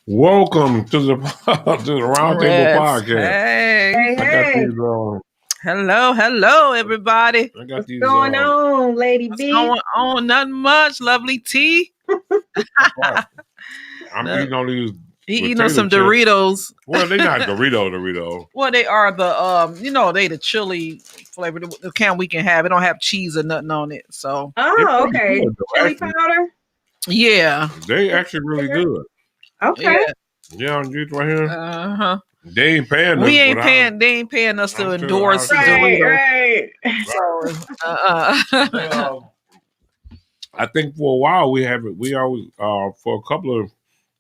Welcome to the Roundtable Podcast. Hey. Hello, everybody. I got What's these, going on, Lady B? What's going on? Nothing much. Lovely tea. I'm eating on these. He eating on some Doritos. Well, they're not Dorito. Well, they are the they the chili flavor, the kind we can have. It don't have cheese or nothing on it. So okay. Good, chili powder. Yeah, they actually really good. Okay. Yeah, on these right here. Uh-huh. They ain't paying us. They ain't paying us to endorse Dorito. Right. So, I think for a while we always for a couple of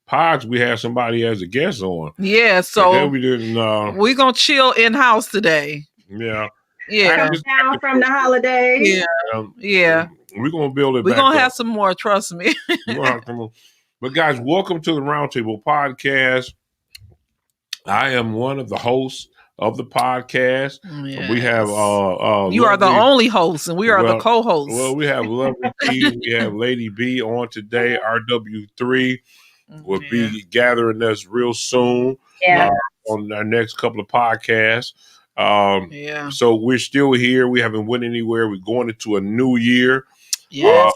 pods we had somebody as a guest on. Yeah, so we didn't. We're gonna chill in house today. Yeah. Down from the holidays. Yeah. We're gonna build it. We're gonna have some more. Trust me. But guys, welcome to the Roundtable Podcast. I am one of the hosts of the podcast. Yes. We have you are the only host, and we are the co-hosts. Well, we have Lovely T, we have Lady B on today. RW3 will be gathering us real soon on our next couple of podcasts. So we're still here. We haven't went anywhere. We're going into a new year. Yes.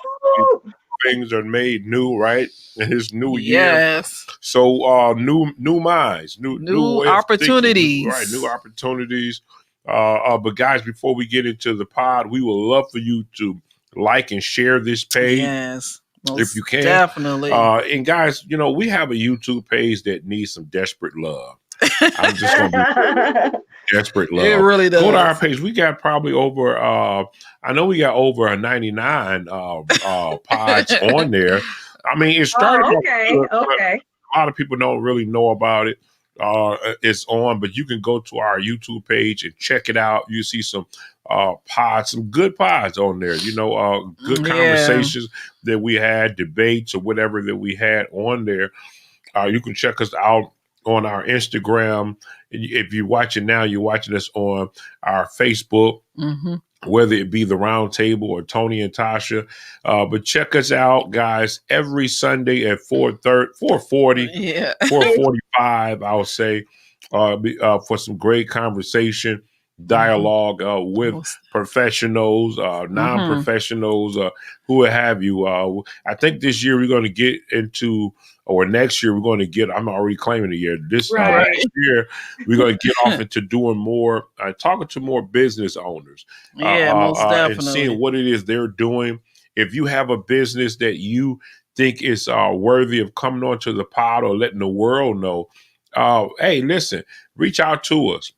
Things are made new, right? In this new year. Yes. So new minds, new opportunities. Right, new opportunities. But guys, before we get into the pod, we would love for you to like and share this page. Yes. If you can. Definitely. And guys, we have a YouTube page that needs some desperate love. I'm just gonna be desperate love. It really does. Go to our page. We got probably over I know we got over a 99 pods on there. I mean, it started okay. A lot of people don't really know about it. It's on, but you can go to our YouTube page and check it out. You see some pods, some good pods on there, good conversations that we had, debates or whatever that we had on there. You can check us out on our Instagram. If you're watching now, you're watching us on our Facebook, whether it be the Roundtable or Tony and Tasha. But check us out, guys, every Sunday at 4:40, 4:45, I'll say, for some great conversation, dialogue with professionals, non-professionals, who have you. I think this year we're going to get into, or next year we're going to get, I'm already claiming the year, next year we're going to get off into doing more, talking to more business owners. Most definitely. And seeing what it is they're doing. If you have a business that you think is worthy of coming onto the pod or letting the world know, hey, listen, reach out to us.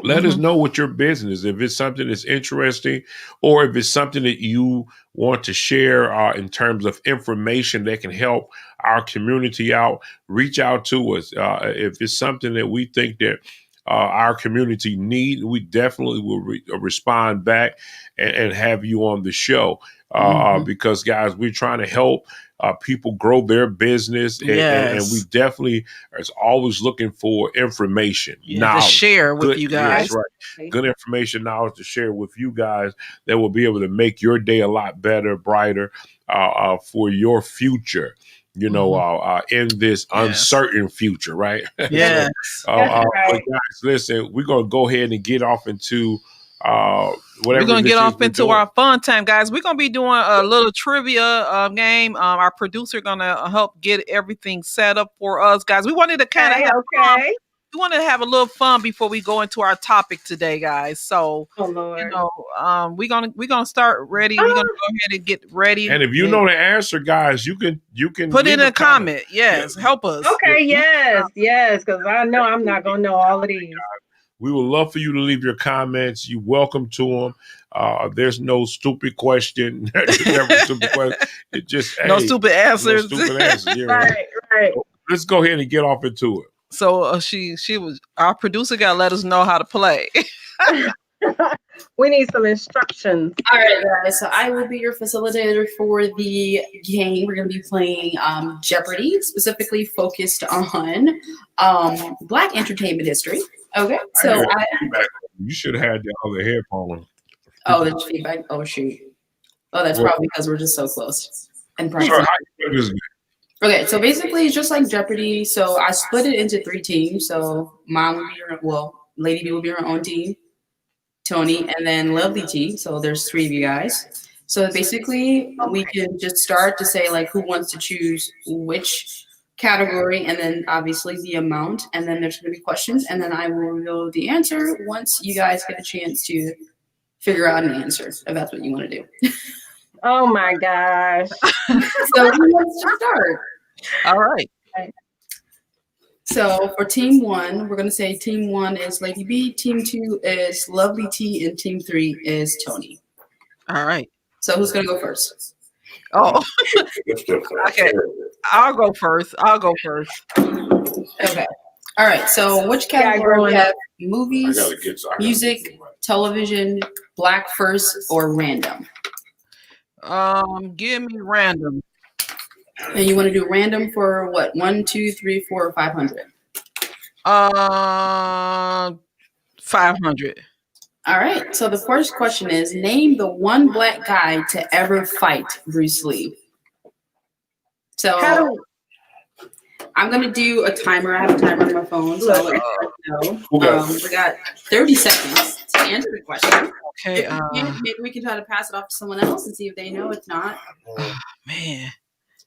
Let us know what your business, if it's something that's interesting or if it's something that you want to share in terms of information that can help our community out, reach out to us. If it's something that we think that our community need, we definitely will respond back and have you on the show. Because, guys, we're trying to help people grow their business. And we definitely is always looking for information. To share with you guys. Yes, right. Good information, knowledge to share with you guys that will be able to make your day a lot better, brighter for your future. In this uncertain future, right? Yes. But guys, listen, we're going to go ahead and get off into whatever. We're going to get off into our fun time, guys. We're going to be doing a little trivia game. Our producer going to help get everything set up for us, guys. We wanted to kind of have fun. We wanted to have a little fun before we go into our topic today, guys. So, we're gonna start ready. We're gonna go ahead and get ready. And if you know the answer, guys, you can put in a comment. Yes, help us. Okay, yes, because I know I'm not gonna know all of these. We would love for you to leave your comments. You're welcome to them. There's no stupid question. There's never a stupid question. It just no stupid answers. No stupid answers. Yeah, right. let's go ahead and get off into it. So our producer got to let us know how to play. We need some instructions. All right, guys. So I will be your facilitator for the game. We're going to be playing Jeopardy, specifically focused on Black entertainment history. Okay. So you should have had the other headphone. Oh, there's feedback. Oh, shoot. Oh, that's probably because we're just so close. And okay, so basically it's just like Jeopardy. So I split it into 3 teams. So Mom will be Lady B will be her own team. Tony, and then Lovely T. So there's 3 of you guys. So basically, we can just start to say like who wants to choose which category, and then obviously the amount, and then there's going to be questions, and then I will reveal the answer once you guys get a chance to figure out an answer, if that's what you want to do. Oh my gosh! So who wants to start? All right. So for team 1, we're going to say team 1 is Lady B, team 2 is Lovely T, and team 3 is Tony. All right. So who's going to go first? Oh, okay. I'll go first. Okay. All right. So which category we have? Movies, music, television, Black first, or random? Give me random. And you want to do random for what? 1, 2, 3, 4, or 500? 500. All right. So the first question is: name the one Black guy to ever fight Bruce Lee. So I'm gonna do a timer. I have a timer on my phone, so I'll let you know. We got 30 seconds to answer the question. Okay. Maybe we can try to pass it off to someone else and see if they know. If not, man.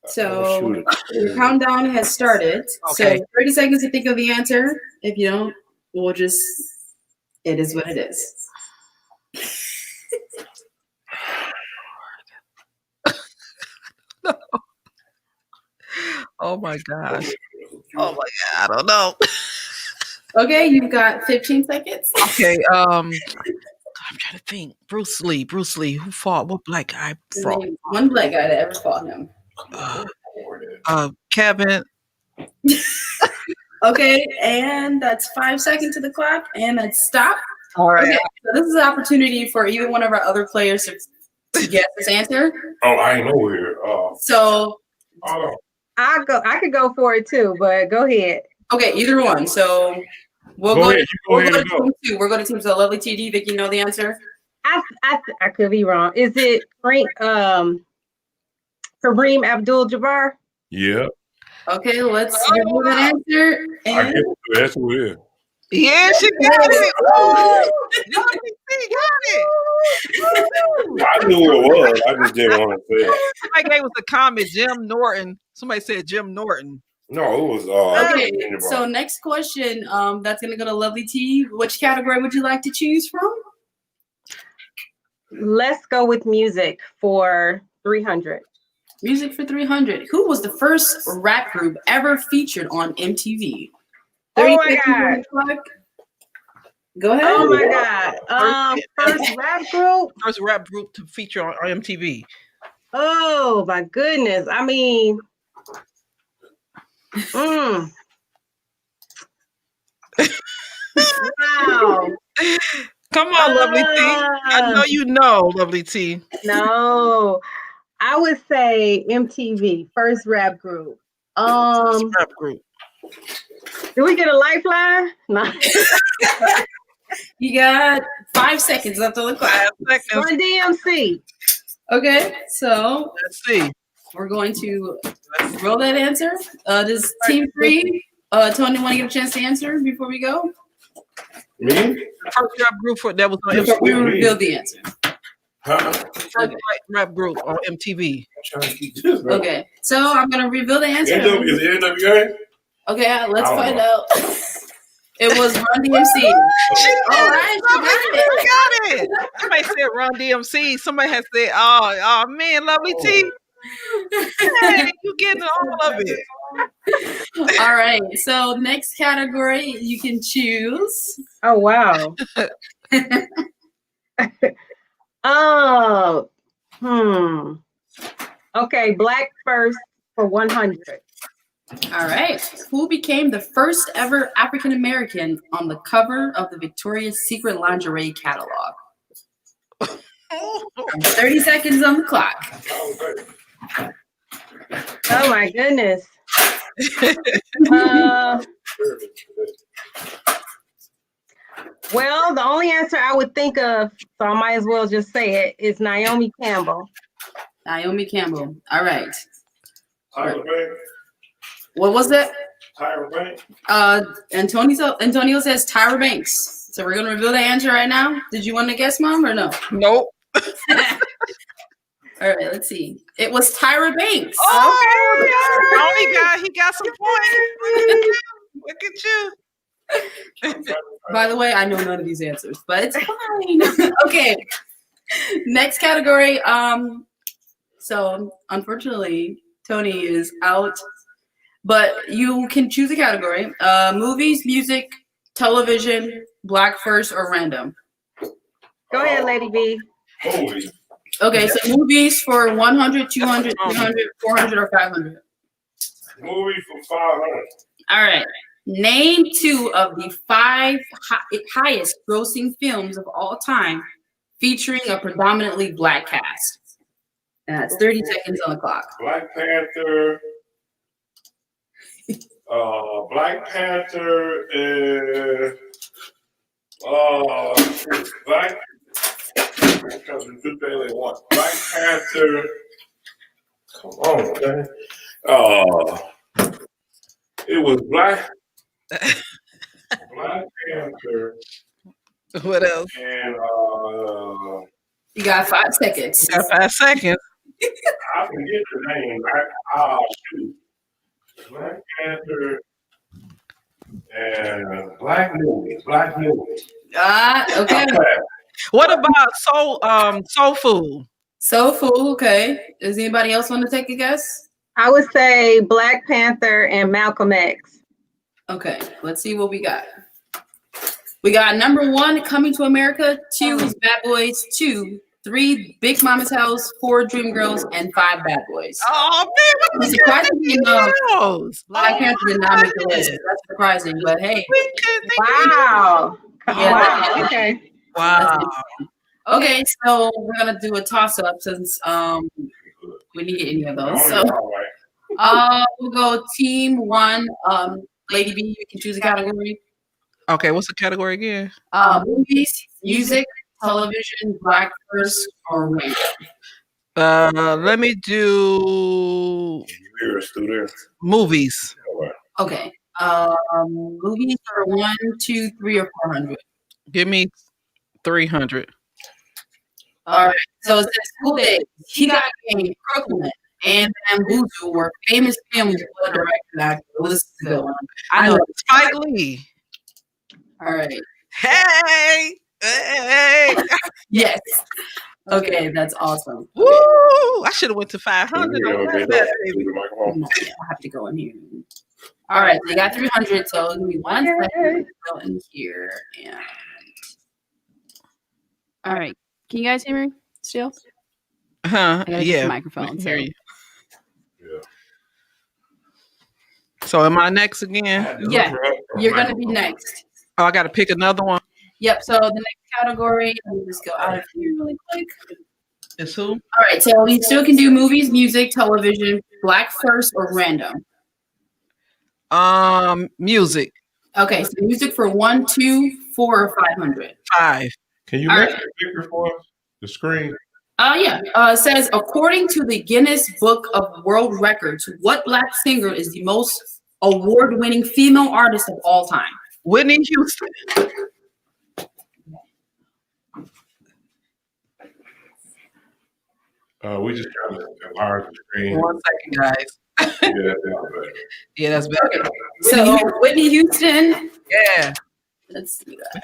So the countdown has started. Okay. So 30 seconds to think of the answer. If you don't, we'll just, it is what it is. No. Oh my gosh. Oh my God. I don't know. Okay, you've got 15 seconds. Okay. I'm trying to think. Bruce Lee. Who fought? What Black guy fought? One Black guy that ever fought him. Kevin. Okay, and that's 5 seconds to the clock, and that's stop. All right. Okay, so this is an opportunity for either one of our other players to get this answer. Oh, I ain't know here. So I could go for it too, but go ahead. Okay, either one. So we'll go to team 2. We're going to team. So Lovely T, do you think you know the answer? I could be wrong. Is it Kareem Abdul-Jabbar? Yeah. Okay, let's reveal that answer. I get it. That's what it is. Yeah, she got it. I knew it was. I just didn't want to say it. Somebody gave us a comment. Jim Norton. Somebody said Jim Norton. No, it was. Okay, so next question. That's gonna go to Lovely T. Which category would you like to choose from? Let's go with music for 300. Music for 300. Who was the first rap group ever featured on MTV? Oh my God. Go ahead. Oh my God. First rap group? First rap group to feature on MTV. Oh my goodness. I mean, wow. Come on, Lovely T. I know you know, Lovely T. No. I would say MTV, first rap group. First rap group. Do we get a lifeline? No. You got 5 seconds left on the clock. 5 seconds. Run DMC. Okay, so let's see. We're going to roll that answer. Does team 3, Tony, want to get a chance to answer before we go? Me? First rap group that was on MTV. We will reveal the answer. First rap group on MTV. Okay, so I'm going to reveal the answer. Is it NWA? Okay, let's find out. It was Run DMC. All right, I got it. Somebody said Run DMC. Somebody has said, oh man, Lovely T. Hey, you getting all of it. All right, so next category you can choose. Oh wow. Okay, Black first for 100. All right. Who became the first ever African American on the cover of the Victoria's Secret lingerie catalog? 30 seconds on the clock. Oh my goodness. Well, the only answer I would think of, so I might as well just say it, is Naomi Campbell. Naomi Campbell. All right. Tyra Banks. What was that? Tyra Banks. Antonio says Tyra Banks. So we're gonna reveal the answer right now. Did you want to guess, Mom, or no? Nope. All right, let's see. It was Tyra Banks. Oh, okay. Only guy, he got some points. Look at you. By the way, I know none of these answers, but it's fine. Okay. Next category. So unfortunately, Tony is out, but you can choose a category: movies, music, television, black first, or random. Go ahead, Lady B. Movies. Okay, so movies for 100, 200, 300, 400, or 500. Movie for 500. All right. Name 2 of the 5 highest grossing films of all time featuring a predominantly black cast. And that's 30 seconds on the clock. Black Panther. Black Panther is Black. Because we do daily one. Black Panther. Come on, man. It was Black Panther. What else? And You got 5 seconds. You got 5 seconds. I forget the name. Shoot. Black Panther and Black movie. Okay. What about soul food? Soul food, okay. Does anybody else want to take a guess? I would say Black Panther and Malcolm X. Okay, let's see what we got. We got number 1, Coming to America. 2 is Bad Boys. 2, 3, Big Mama's House. 4, Dreamgirls, and 5, Bad Boys. Oh man, Surprisingly enough, Black Panther did not make the list. That's surprising, but hey. Wow. Yeah. Wow. Okay. Wow. Okay, so we're gonna do a toss-up since we didn't get any of those. So we'll go team 1. Lady B, you can choose a category. Okay, what's the category again? Movies, music, television, black first, or random. Let me do movies. Okay. Movies for 1, 2, 3, or 400. Give me 300. All right. So it says School Days, He Got Game, Crooklyn, and Bamboozle were famous films with directed actor. Listen to the one. I know Spike Lee. All right. Hey. Yes. Okay, that's awesome. Woo! I should have went to 500. I have to go in here. All right, so you got 300. So give me 1 second to go in here. And all right, can you guys hear me still? Yeah. The microphone. Hear you. Yeah. So am I next again? Yeah, you're gonna be next. Oh, I got to pick another one. Yep. So the next category, let me just go out of here really quick. Is who? All right. So we still can do movies, music, television, black first, or random. Music. Okay. So music for 1, 2, 4, or 500. 5. Can you make it bigger for us? The screen. Yeah. It says, according to the Guinness Book of World Records, what black singer is the most award-winning female artist of all time? Whitney Houston. We just got to enlarge the screen. 1 second, guys. Yeah, that's better. So Whitney Houston. Yeah. Let's see that.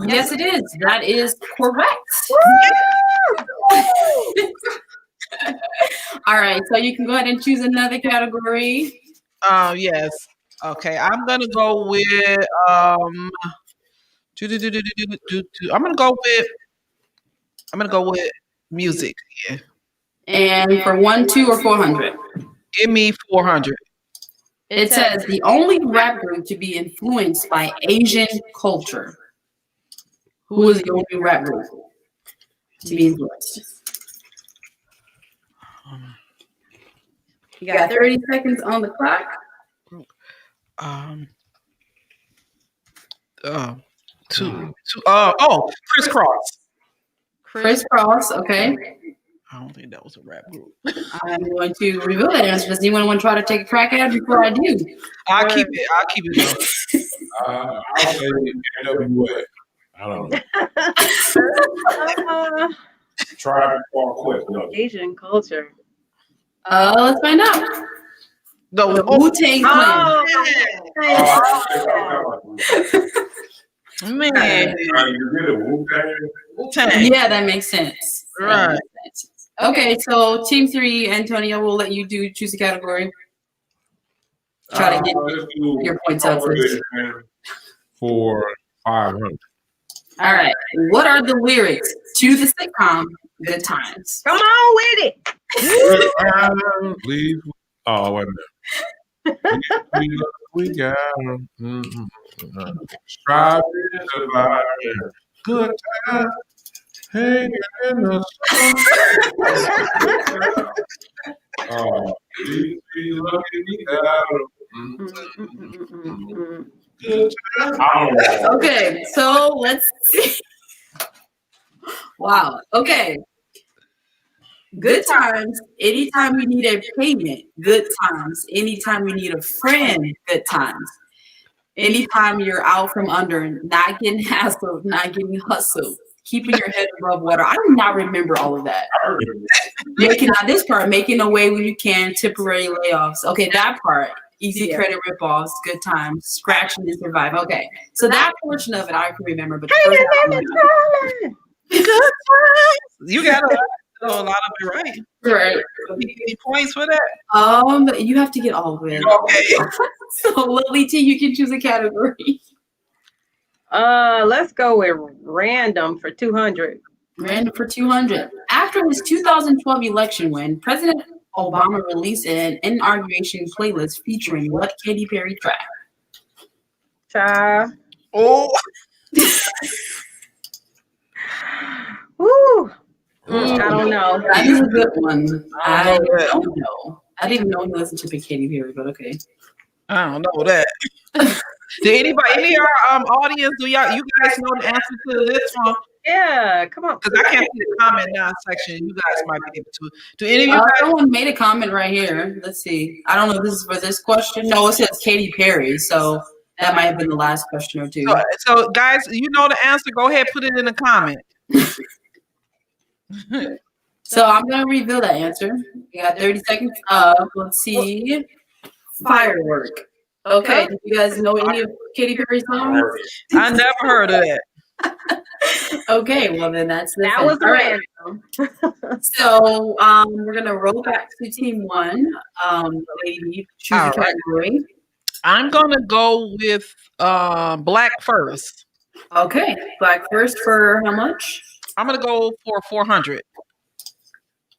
Yes, it is. That is correct. All right. So you can go ahead and choose another category. Yes. Okay. I'm gonna go with I'm gonna go with music. Yeah. And for 1, 2, or 400. Give me 400. It says the only rap group to be influenced by Asian culture. Who is the only rap group to be influenced? You got 30 seconds on the clock. Crisscross. Crisscross, okay. I don't think that was a rap group. I'm going to reveal that answer. Does anyone want to try to take a crack at it before I do? I'll keep it. I'll say NWA. I don't know. Try it quick. Asian culture. Let's find out. The Wu-Tang Clan. Man. Yeah, that makes sense. Right. Okay, so Team 3, Antonio, we'll let you choose a category. Try to get your points up first. For 500. All right. What are the lyrics to the sitcom Good Times? Come on with it. Leave. Oh, wait a minute. We got striving to survive. Good time. Hanging in the sun. Please be looking out. Good time. Okay, so let's see. Wow. Okay. Good times, anytime you need a payment. Good times, anytime you need a friend. Good times. Anytime you're out from under, not getting hassled, not getting hustled, keeping your head above water. I do not remember all of that. Making a way when you can, temporary layoffs. Okay, that part. Easy credit ripoffs, good times, scratching and survive. Okay, so that portion of it I can remember, but the good times. You got a lot of it right. Right. Any points for that? You have to get all of it. Okay. So Lily T, you can choose a category. Let's go with random for 200. Random for 200. After his 2012 election win, President Obama released an inauguration playlist featuring what Katy Perry track? Child. Oh. Woo. I don't know. That is a good one. I don't know. I didn't even know you listened to Big Katy Perry, but okay. I don't know that. Did any of our audience, you guys know the answer to this one? Yeah, come on. Because I can't see the comment down section. You guys might be able to. Do any of you guys? Someone made a comment right here. Let's see. I don't know if this is for this question. No, it says Katy Perry. So that might have been the last question or two. So guys, you know the answer. Go ahead, put it in the comment. So I'm going to reveal that answer. You got 30 seconds. Let's see. Firework. Okay. Do you guys know any of Katy Perry's songs? I never heard of that. Okay, well then that was random. So we're gonna roll back to Team 1. Lady, choose a category. I'm gonna go with Black first. Okay, Black first for how much? I'm gonna go for 400.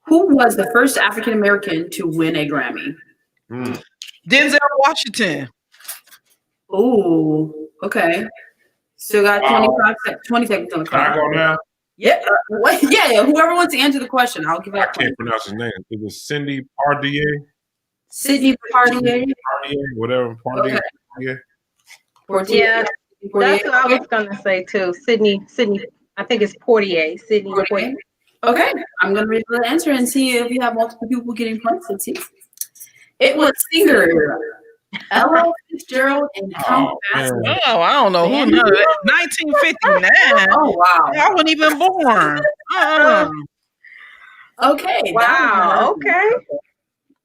Who was the first African American to win a Grammy? Denzel Washington. Oh, okay. Still got 20 seconds on the clock. Can I go now? Yeah. Yeah. Whoever wants to answer the question, I'll give that. I can't pronounce his name. It was Cindy Poitier. Sydney Poitier. Whatever. Poitier. Yeah. That's what I was gonna say too. Sydney. I think it's Poitier. Sydney Poitier. Okay. I'm gonna read the answer and see if you have multiple people getting points. Let's see. It was singer Ella Fitzgerald and Count Basie. Oh, I don't know who knows. 1959. Oh wow! I wasn't even born. Okay. Wow. Okay.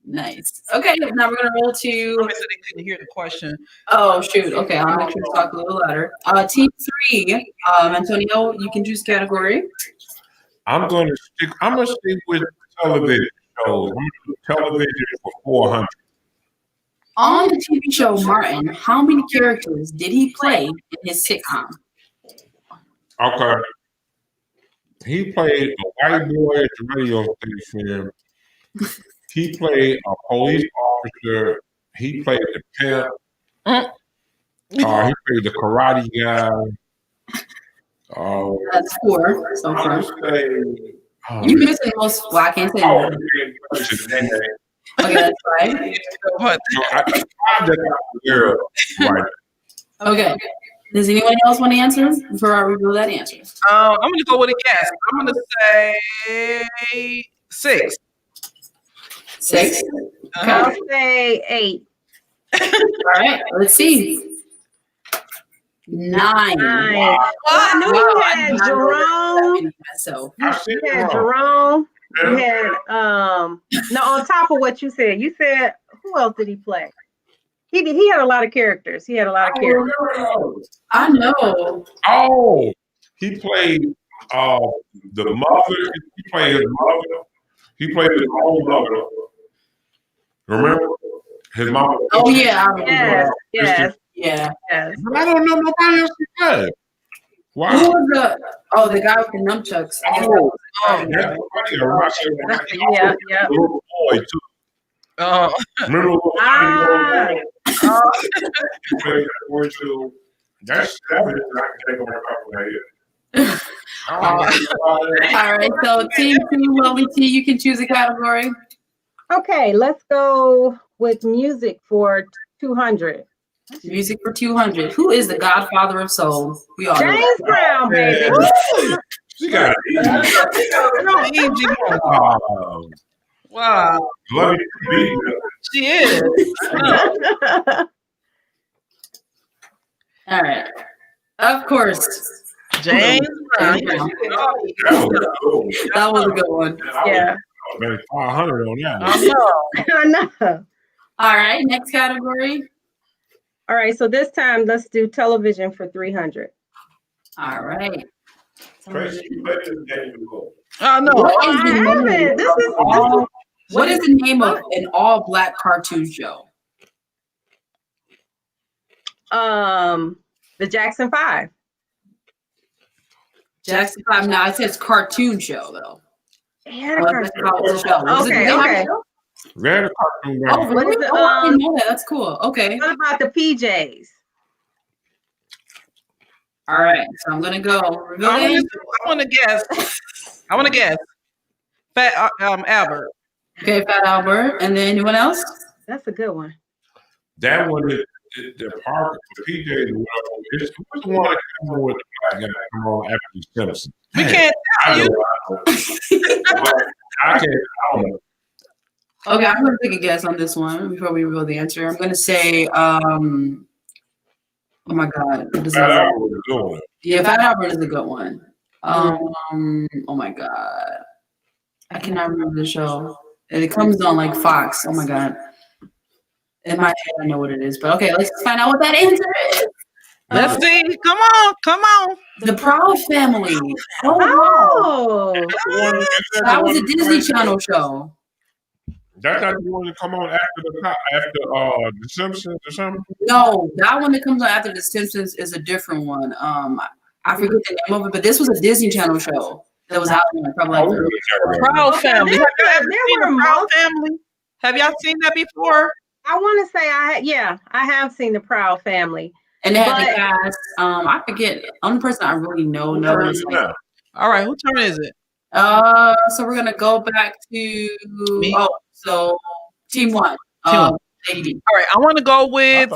Nice. Okay. Now we're gonna roll to. They couldn't hear the question. Oh shoot. Okay, I'll make sure to talk a little louder. Team 3. Antonio, you can choose category. I'm gonna stick with television shows. I'm gonna do television for 400. On the TV show Martin, how many characters did he play in his sitcom? Okay. He played a white boy at the radio station. He played a police officer. He played the pimp. He played the karate guy. That's 4 so far. You missing most. Well, I can't say. Okay, that's right. Okay. Does anyone else want to answer before I reveal that answer? I'm going to go with a guess. I'm going to say 6. 6? Okay. I'll say 8. All right, let's see. 9. Wow. I knew you had Jerome. So you had Jerome. You had no, on top of what you said, who else did he play? He had a lot of characters. I know. Oh, he played the mother. He played his mother. He played his own mother. Remember his mom? Oh yeah. Yes. But I don't know nobody else he played. Wow. Who was the guy with the nunchucks? Yeah. Little boy too. Remember that's all right, so Team 2, Lovely T, you can choose a category. Okay, let's go with music for 200. Music for 200. Who is the godfather of soul? We all know James Brown, baby. She got it. Wow. Love you. She is. All right. Of course. James Brown. That was a good one. Yeah. Maybe 500 on that. I know. All right, next category. All right, so this time let's do television for 300. All right. Oh no. What is the name of an all-black cartoon show? The Jackson 5. Jackson 5. Now it says cartoon show though. Yeah, okay. Red cartoon. Oh, really? I didn't know that. That's cool. Okay. What about the PJs? All right, so I'm gonna go. I want to guess. Fat Albert. Okay, Fat Albert, and then anyone else? That's a good one. That one is the part the PJ. It's the one that come on with the black guy come on after the Simpsons. We can't tell you. I don't know. Okay, I'm gonna take a guess on this one before we reveal the answer. I'm gonna say, oh my God, Fat Albert is a good one. Yeah, Fat Albert is a good one. Oh my God, I cannot remember the show. And it comes on like Fox. Oh my God, in my head I know what it is, but okay, let's find out what that answer is. Let's see. Come on. The Proud Family. Oh, that was a Disney Channel show. That's not the one that come on after the Simpsons or something? No, that one that comes on after the Simpsons is a different one. I forget the name of it, but this was a Disney Channel show that was out there probably like Proud Family. Have you ever seen the Proud Family? Have y'all seen that before? I want to say I have seen the Proud Family. And they had the guys. I forget. Only person I really know. All right, whose turn is it? So we're gonna go back to me. So team 1. All right, I want to go with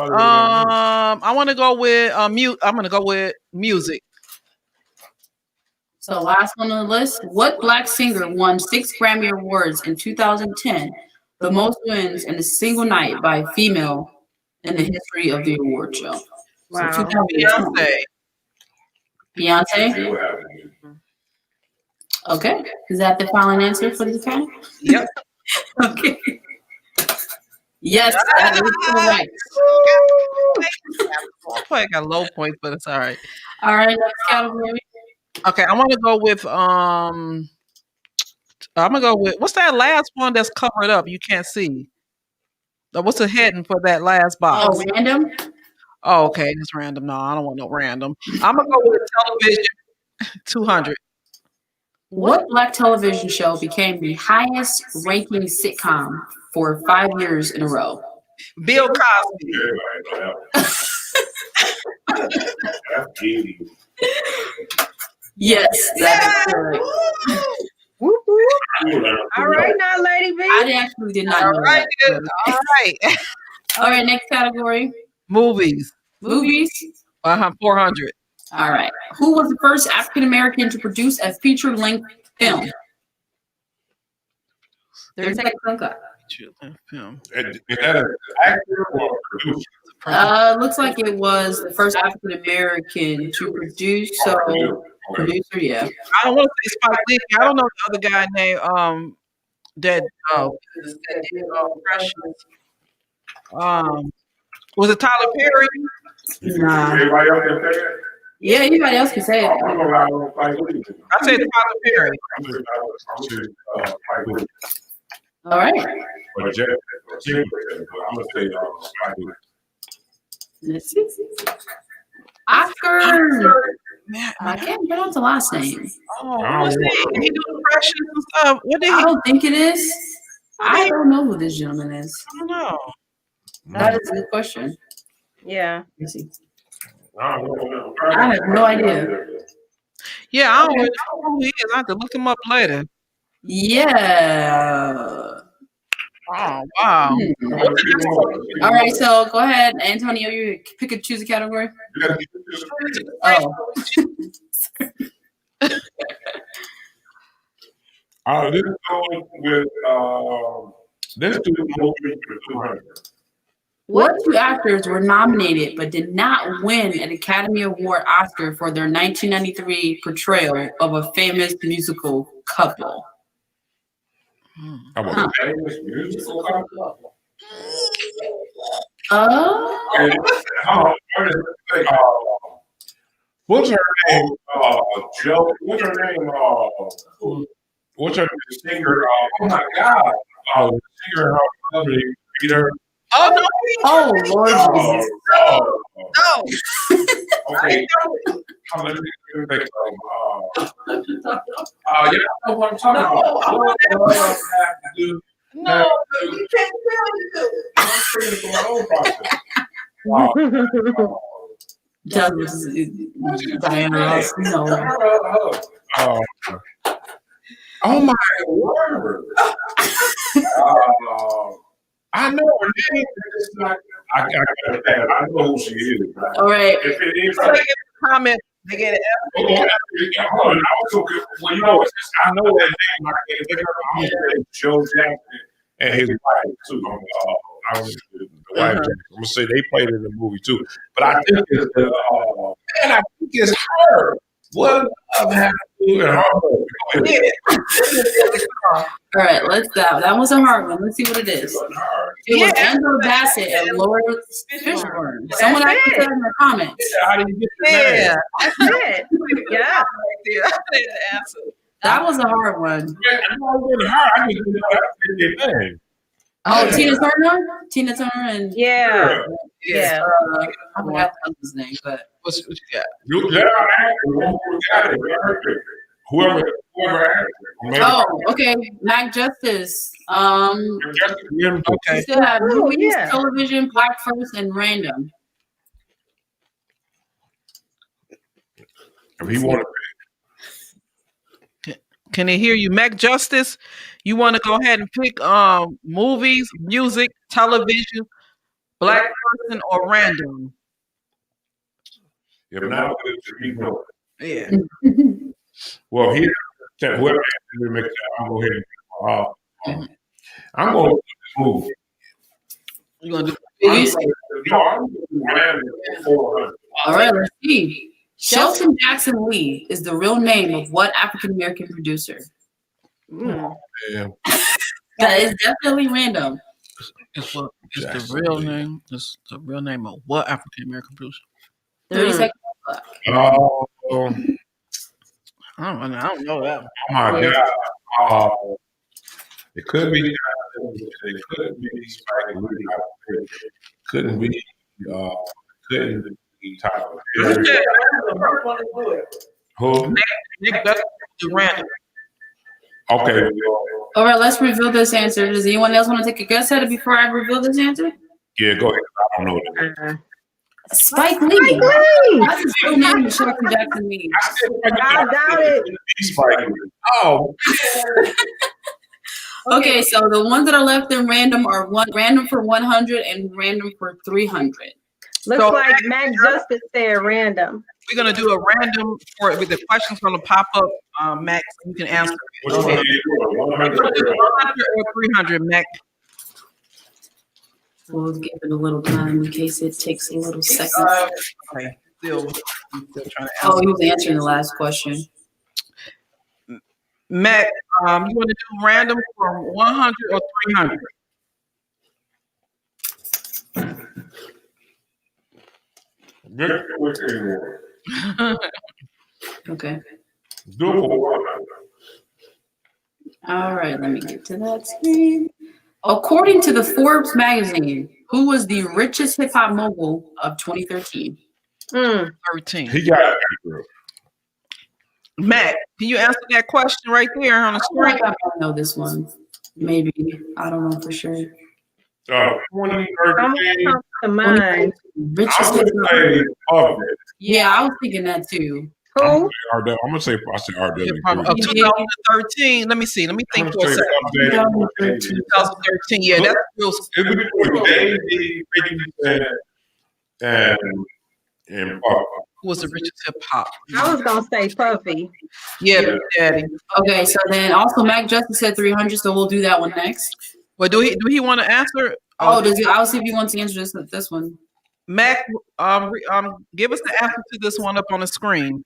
music. So last one on the list. What black singer won 6 Grammy Awards in 2010? The most wins in a single night by a female in the history of the award show. Wow. So Beyonce. Okay. Is that the final answer for this time? Yep. Okay. Yes, that is correct. I got low points, but it's all right. All right, next category. Okay, I want to go with what's that last one that's covered up? You can't see. What's the heading for that last box? Oh, random. Oh, okay, it's random. No, I don't want no random. I'm gonna go with television 200. What black television show became the highest ranking sitcom for 5 years in a row? Bill Cosby. Yes, that is correct. Whoop, whoop. All right, now, Lady B. I actually did not know that. All right. All right, next category. Movies. 400. All right. Who was the first African American to produce a feature-length film? 30 seconds on clock. Looks like it was the first African American to produce. So, producer, yeah. I don't want to say Spike Lee. I don't know the other guy named that was it Tyler Perry? Nah. Yeah, anybody else can say it. I said Tyler Perry. All right. Let's see. Oscar. I can't pronounce the last name. Oh, what's that? Did he do impressions and stuff? What did he? I don't think it is. I don't know who this gentleman is. I don't know. That is a good question. Yeah. Let's see. I have no idea. Yeah, I don't know who he is. I have to look him up later. Yeah. Oh, wow. All right, so go ahead, Antonio. You pick and choose a category. Oh. This goes with this dude movie for 200. What two actors were nominated but did not win an Academy Award Oscar for their 1993 portrayal of a famous musical couple? A famous musical couple? What's her name? Joe. What's her name? What's her singer? Oh my God! The singer, Peter. Oh no! Oh Lord Jesus! No! Okay. Let me think. Yeah, I know what I'm talking about. No, you can't I'm creating my own process. Diana Ross, no. Oh my word! I know her name. I know who she is. All right. If it is, comment. They get it. Well, you know, I know that name. I can't think of her. Joe Jackson and his wife too. The wife. I'm gonna say they played in the movie too. But I think it's I think it's her. What happened to her? All right, let's go. That was a hard one. Let's see what it is. It was Angela Bassett and Lawrence Fishburne. Someone actually said in the comments. How do you get the name? That's it. Yeah. That was a hard one. I didn't know that name. Oh, Tina Turner and Yeah. Yeah. I forgot his name, but what you got? Whoever had it. Oh, okay. Mac Justice. Okay. Still have movies, television, Black First, and Random. If he wanted Can they hear you? Mac Justice, you want to go ahead and pick movies, music, television, Black Person, or Random? if not, Yeah. well, here, whoever make that, I'm going to go ahead and I'm going to do this movie. You going to do movies? No, I'm going to do Random 400. All right, let's see. Shelton Jackson Lee is the real name of what African American producer? Yeah. That is definitely random. It's the real name. It's the real name of what African American producer? 30 seconds. I don't know that. Oh my God. It could be. It could be Spike Lee. Couldn't be. Couldn't be Tyler. Who? Nick, that's random. Okay. All right, let's reveal this answer. Does anyone else want to take a guess at it before I reveal this answer? Yeah, go ahead. I don't know that. Spike Lee. That's his real name, Michael Jackson Lee. I doubt it. Spike Lee. Oh. Okay, so the ones that are left in random are random for 100 and random for 300. Looks like Mac Justice said random. We're gonna do a random with the questions gonna pop up, Max. You can answer. Which one? 100 or 300, Mac. We'll give it a little time in case it takes a little second. Okay. Still trying to answer. Oh, he was answering the last question. Mac, you want to do random from 100 or 300? Okay. Do it for 100. All right, let me get to that screen. According to the Forbes magazine, who was the richest hip hop mogul of 2013? 13. He got it, girl. Matt, can you answer that question right there on the screen? I know this one. Maybe. I don't know for sure. 2013. To mine. Richest hip hop. Yeah, I was thinking that too. Who? I'm gonna say RW. Of 2013. Let me see. Let me think for a second. 2013. Yeah, that's real. And Puff. Who was the richest hip hop? I was gonna say Puffy. Yeah, Daddy. Okay, so then also Mac Justice said 300, so we'll do that one next. Well, do he want to answer? Does he? I'll see if he wants to answer this one. Mac, give us the answer to this one up on the screen.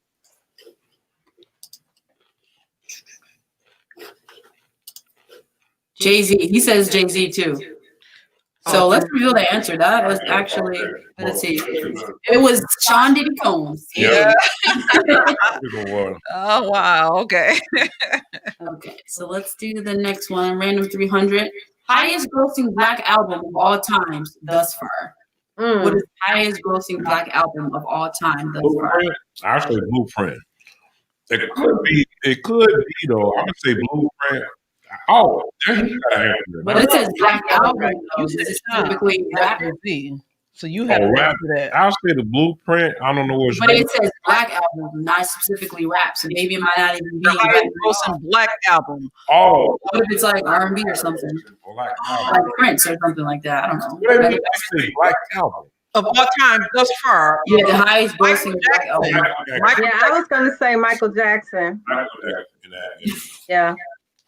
Jay-Z. He says Jay-Z too. So let's reveal the answer. That was actually, let's see. It was Sean Diddy Combs. Yeah. Oh, wow. Okay. Okay, so let's do the next one. Random 300. Highest grossing black album of all times thus far. What is the highest grossing black album of all time thus far? I say Blueprint. It could be though. I'm gonna say Blueprint. Oh, but it says black album. Though. Typically rap. So you have rap. That. I'll say the Blueprint. I don't know what's. But it says black album, not specifically rap. So maybe it might not even be some black album. Oh, what if it's like R&B or something? Like Prince or something like that. I don't know. Black album of all time thus far. Yeah, the highest grossing black album. I was gonna say Michael Jackson. Yeah.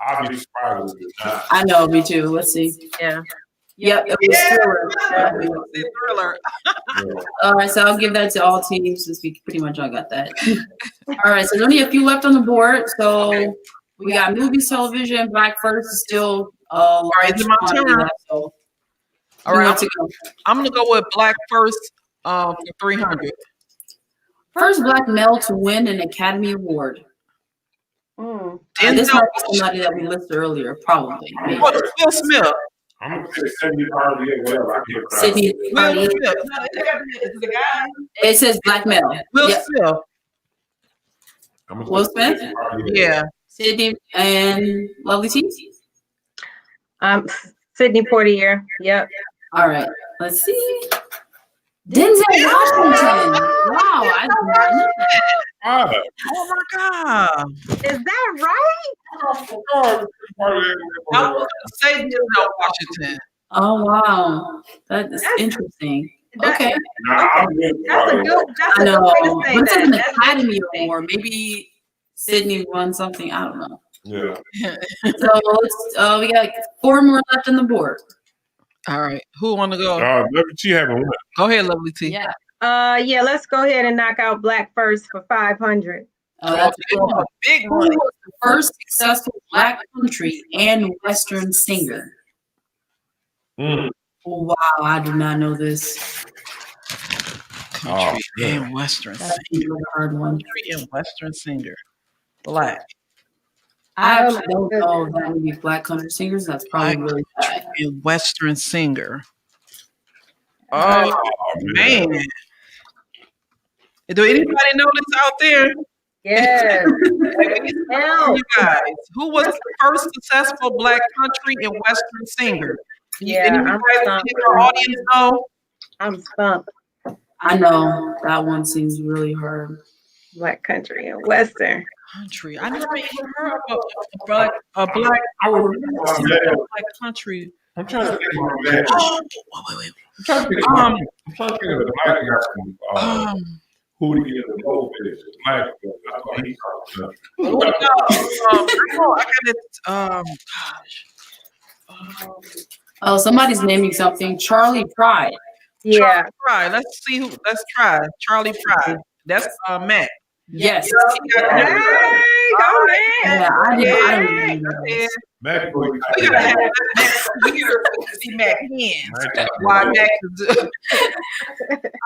I'll be surprised if it's not. I know, me too. Let's see. Yeah. Yep, it was Thriller. All right, so I'll give that to all teams since we pretty much all got that. All right, so there's only a few left on the board. So we got movies, television. Black First is still. All right, it's my turn. So all right, I'm gonna go with Black First for 300. First black male to win an Academy Award. This might be somebody that we listed earlier, probably. Will Smith. I'm gonna say Sidney Poitier, whatever. Sidney Poitier. It says black male. Will Smith. Will Smith? Yeah. Sidney and Lovely T? Sidney Poitier. Yep. All right. Let's see. Denzel Washington. Wow, I did not know that. Oh my God. Is that right? I was say Denzel Washington. Oh wow. That's interesting. Okay. That's a good way to say What's that. an Academy Award? Maybe Sydney won something. I don't know. Yeah. So we got 4 more left on the board. All right. Who want to go? Lovely T haven't won. Go ahead, Lovely T. Yeah. Yeah, let's go ahead and knock out Black First for 500. That's a big one. Who was the first successful Black country and Western singer? Oh, wow, I do not know this. Country and Western singer. That's a hard one. Country and Western singer. Black. I actually don't know that many Black country singers. That's probably really bad. And Western singer. Oh, man. Do anybody know this out there? Yes. You guys, who was the first successful Black country and Western singer? Yeah, I'm stumped. Audience know? I'm stumped. I know that one seems really hard. Black country and Western. Country. I never even heard of a black country. I'm trying to think of that. Wait. I'm trying to think of the black guy who do you know is black? I got it. Gosh. Somebody's naming something. Charlie Pride. Yeah. Charlie Pride. Let's see who. Let's try Charlie Pride. That's Matt. Yes. Hey, go Matt. Yeah, I didn't know. Matt, we gotta have that computer to see Matt in. Why Matt is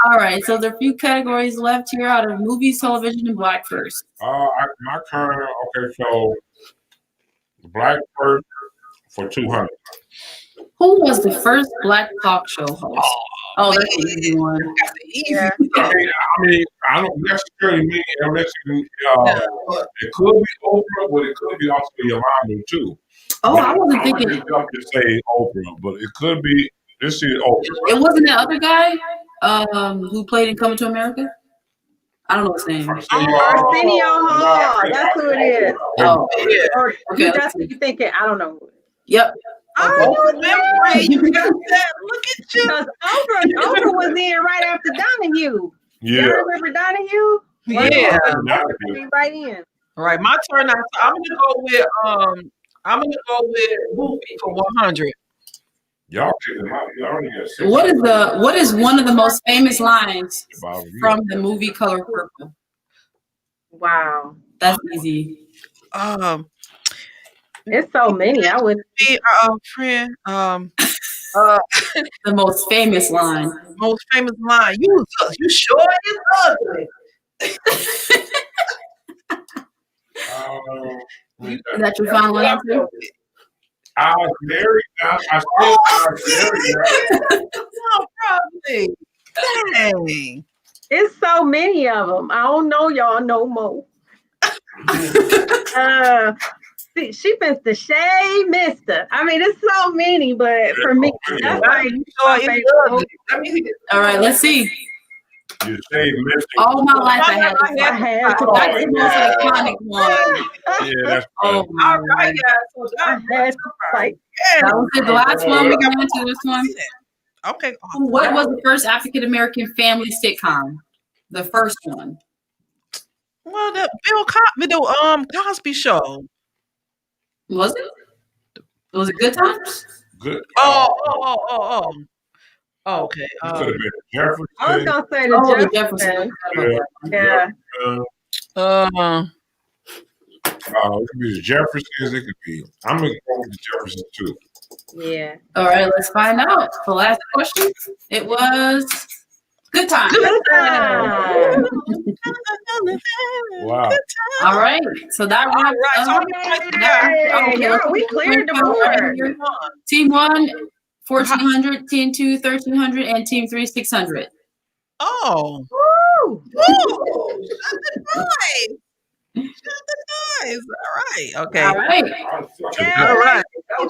All right, so there are a few categories left here out of movies, television, and black first. My current, okay, so black first for 200. Who was the first black talk show host? Oh, that's an easy one. Yeah. I mean, I don't necessarily mean unless it could be Oprah, but it could be also Yolanda too. Oh, I wasn't thinking. To say Oprah, but it could be. This is Oprah. It wasn't that other guy who played in Coming to America. I don't know his name. Arsenio Hall. That's who it is. Oh, yeah. Or okay, that's what you're thinking. I don't know. Yep. Oh, you got that. Look at you. Because Oprah was in right after Donahue. Yeah. You remember Donahue? Yeah. Right in. All right, my turn now. So I'm gonna go with movie for 100. Y'all what is one of the most famous lines from the movie Color Purple? Wow. That's easy. There's so many. I would be friend. The most famous line. Most famous line. You sure is ugly. Is that your final answer? I was married. I still married. No, probably. Dang. It's so many of them. I don't know y'all no more. She been the shade mister. I mean, it's so many, but for me, that's like all right, let's see. You shade mister. All my life I had to. That's the most iconic one. Yeah, that's all right, guys. That was it. The last one. We got into this one. Okay. What was the first African American family sitcom? The first one. Well, the Bill Cosby, the Cosby Show. Was it? Was it Good Times? Good. Oh. Okay. Could have been Jefferson. I was gonna say the Jefferson. Yeah. It could be the Jeffersons. It could be. I'm gonna go with the Jeffersons too. Yeah. All right, let's find out. The last question. It was Good Time. Good Time. Wow. All right. So that we cleared the board. Team 1, 1,400. Team 2, 1,300, and Team 3, 600. Oh. Woo! Nice. All right. Okay. All right. Yeah. All right. Woo!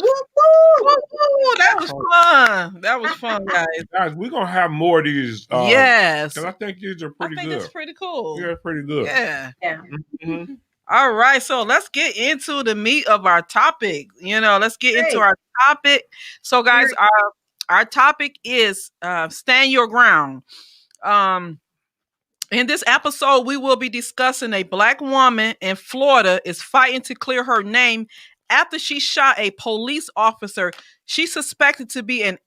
That was fun. That was fun, guys. Guys, we're gonna have more of these. Yes. Because I think these are pretty good. That's pretty cool. Yeah, pretty good. Yeah. Mm-hmm. All right. So let's get into the meat of our topic. Let's get into our topic. So, guys, our topic is stand your ground. In this episode, we will be discussing a Black woman in Florida is fighting to clear her name after she shot a police officer she suspected to be an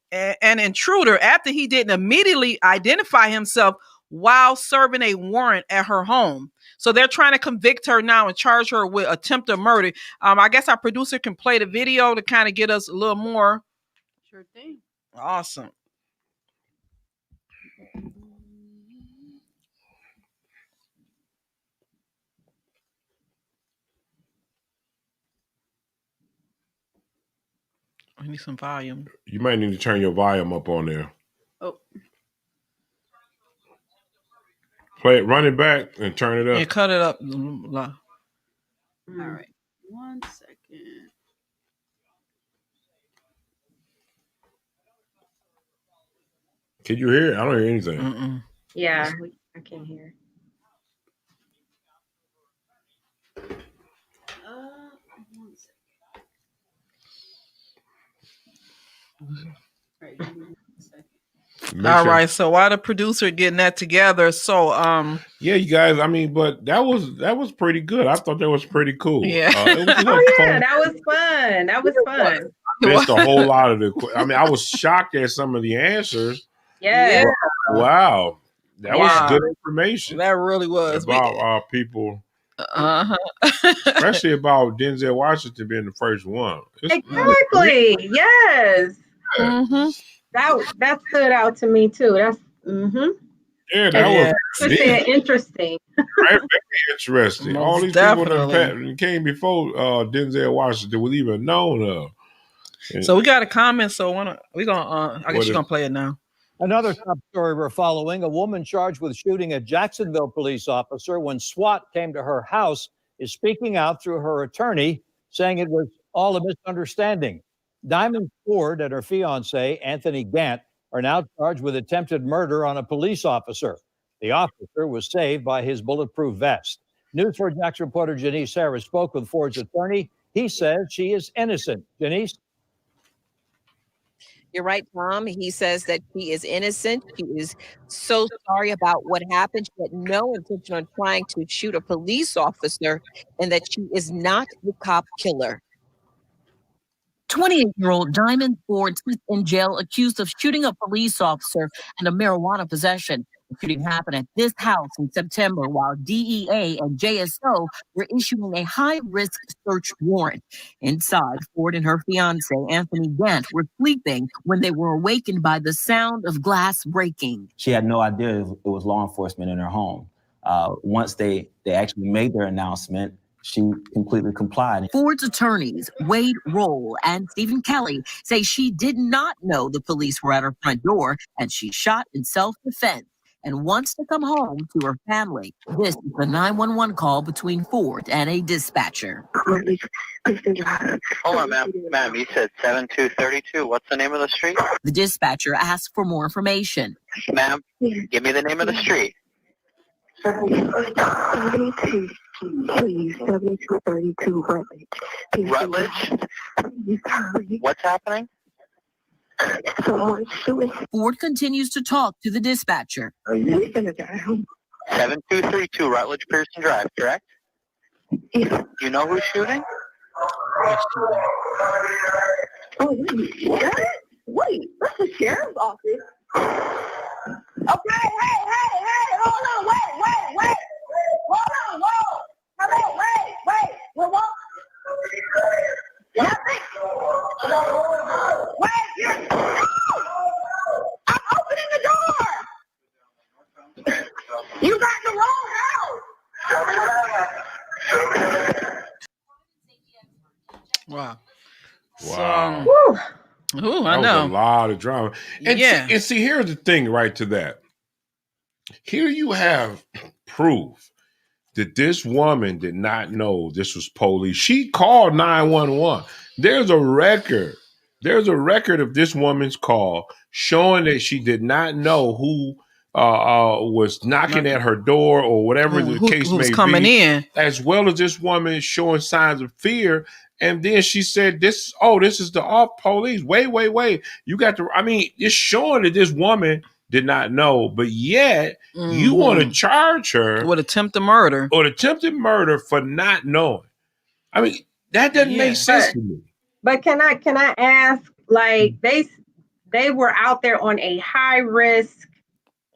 intruder after he didn't immediately identify himself while serving a warrant at her home. So they're trying to convict her now and charge her with attempted murder. I guess our producer can play the video to kind of get us a little more. Sure thing. Awesome. I need some volume. You might need to turn your volume up on there. Oh. Play it, run it back and turn it up. And cut it up. All right. 1 second. Can you hear it? I don't hear anything. Yeah, I can't hear. All right, so while the producer getting that together, so yeah, you guys, I mean, but that was pretty good. I thought that was pretty cool. Yeah. That was fun. That was fun. Missed a whole lot of the. I mean, I was shocked at some of the answers. Yeah. Wow, that was good information. That really was about people. Especially about Denzel Washington being the first one. Exactly. Yes. Mm-hmm. That stood out to me too. That's yeah, that was interesting. Very interesting. Most all these people that came before Denzel Washington was even known of. And so we got a comment. So we're gonna. I guess you're gonna play it now. Another top story we're following: a woman charged with shooting a Jacksonville police officer when SWAT came to her house is speaking out through her attorney, saying it was all a misunderstanding. Diamond Ford and her fiance, Anthony Gant, are now charged with attempted murder on a police officer. The officer was saved by his bulletproof vest. News 4 Jax reporter Janice Harris spoke with Ford's attorney. He says she is innocent. Janice? You're right, Tom. He says that she is innocent. She is so sorry about what happened. She had no intention on trying to shoot a police officer, and that she is not the cop killer. 28-year-old Diamond Ford sits in jail accused of shooting a police officer and a marijuana possession. The shooting happened at this house in September while DEA and JSO were issuing a high-risk search warrant. Inside, Ford and her fiance, Anthony Gant, were sleeping when they were awakened by the sound of glass breaking. She had no idea it was law enforcement in her home. Once they actually made their announcement, she completely complied. Ford's attorneys, Wade Roll and Stephen Kelly, say she did not know the police were at her front door and she shot in self-defense and wants to come home to her family. This is the 911 call between Ford and a dispatcher. Hold on, ma'am. Ma'am, you said 7232. What's the name of the street? The dispatcher asked for more information. Ma'am, give me the name of the street. 72, please. 7232 Rutledge. Rutledge? What's happening? Ford continues to talk to the dispatcher. 7232 Rutledge Pearson Drive, correct? Yeah. Do you know who's shooting? Oh, wait, that's the sheriff's office. Okay, hey, hold on, wait. Hold on, whoa. Wait. Nothing. Wait, I'm opening the door. You got the wrong house. Wow. Ooh, I know. Was a lot of drama. And see, here's the thing right to that. Here you have proof that this woman did not know this was police. She called 911. There's a record. There's a record of this woman's call showing that she did not know who was knocking at her door or whatever the case may coming be, in, as well as this woman showing signs of fear. And then she said, this is the off police. Wait. You got to, I mean, it's showing that this woman did not know, but yet you want to charge her with attempted murder for not knowing. I mean, that doesn't make sense to me. But can I ask, like, they were out there on a high risk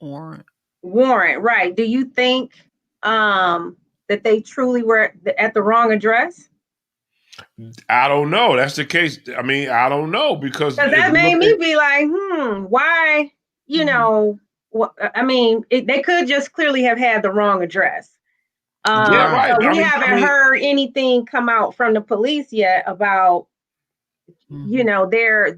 warrant, right? Do you think that they truly were at the wrong address? I don't know. That's the case. I mean, I don't know because that made me be like, why? You know, I mean, they could just clearly have had the wrong address. Right. So we haven't heard anything come out from the police yet about, you know, their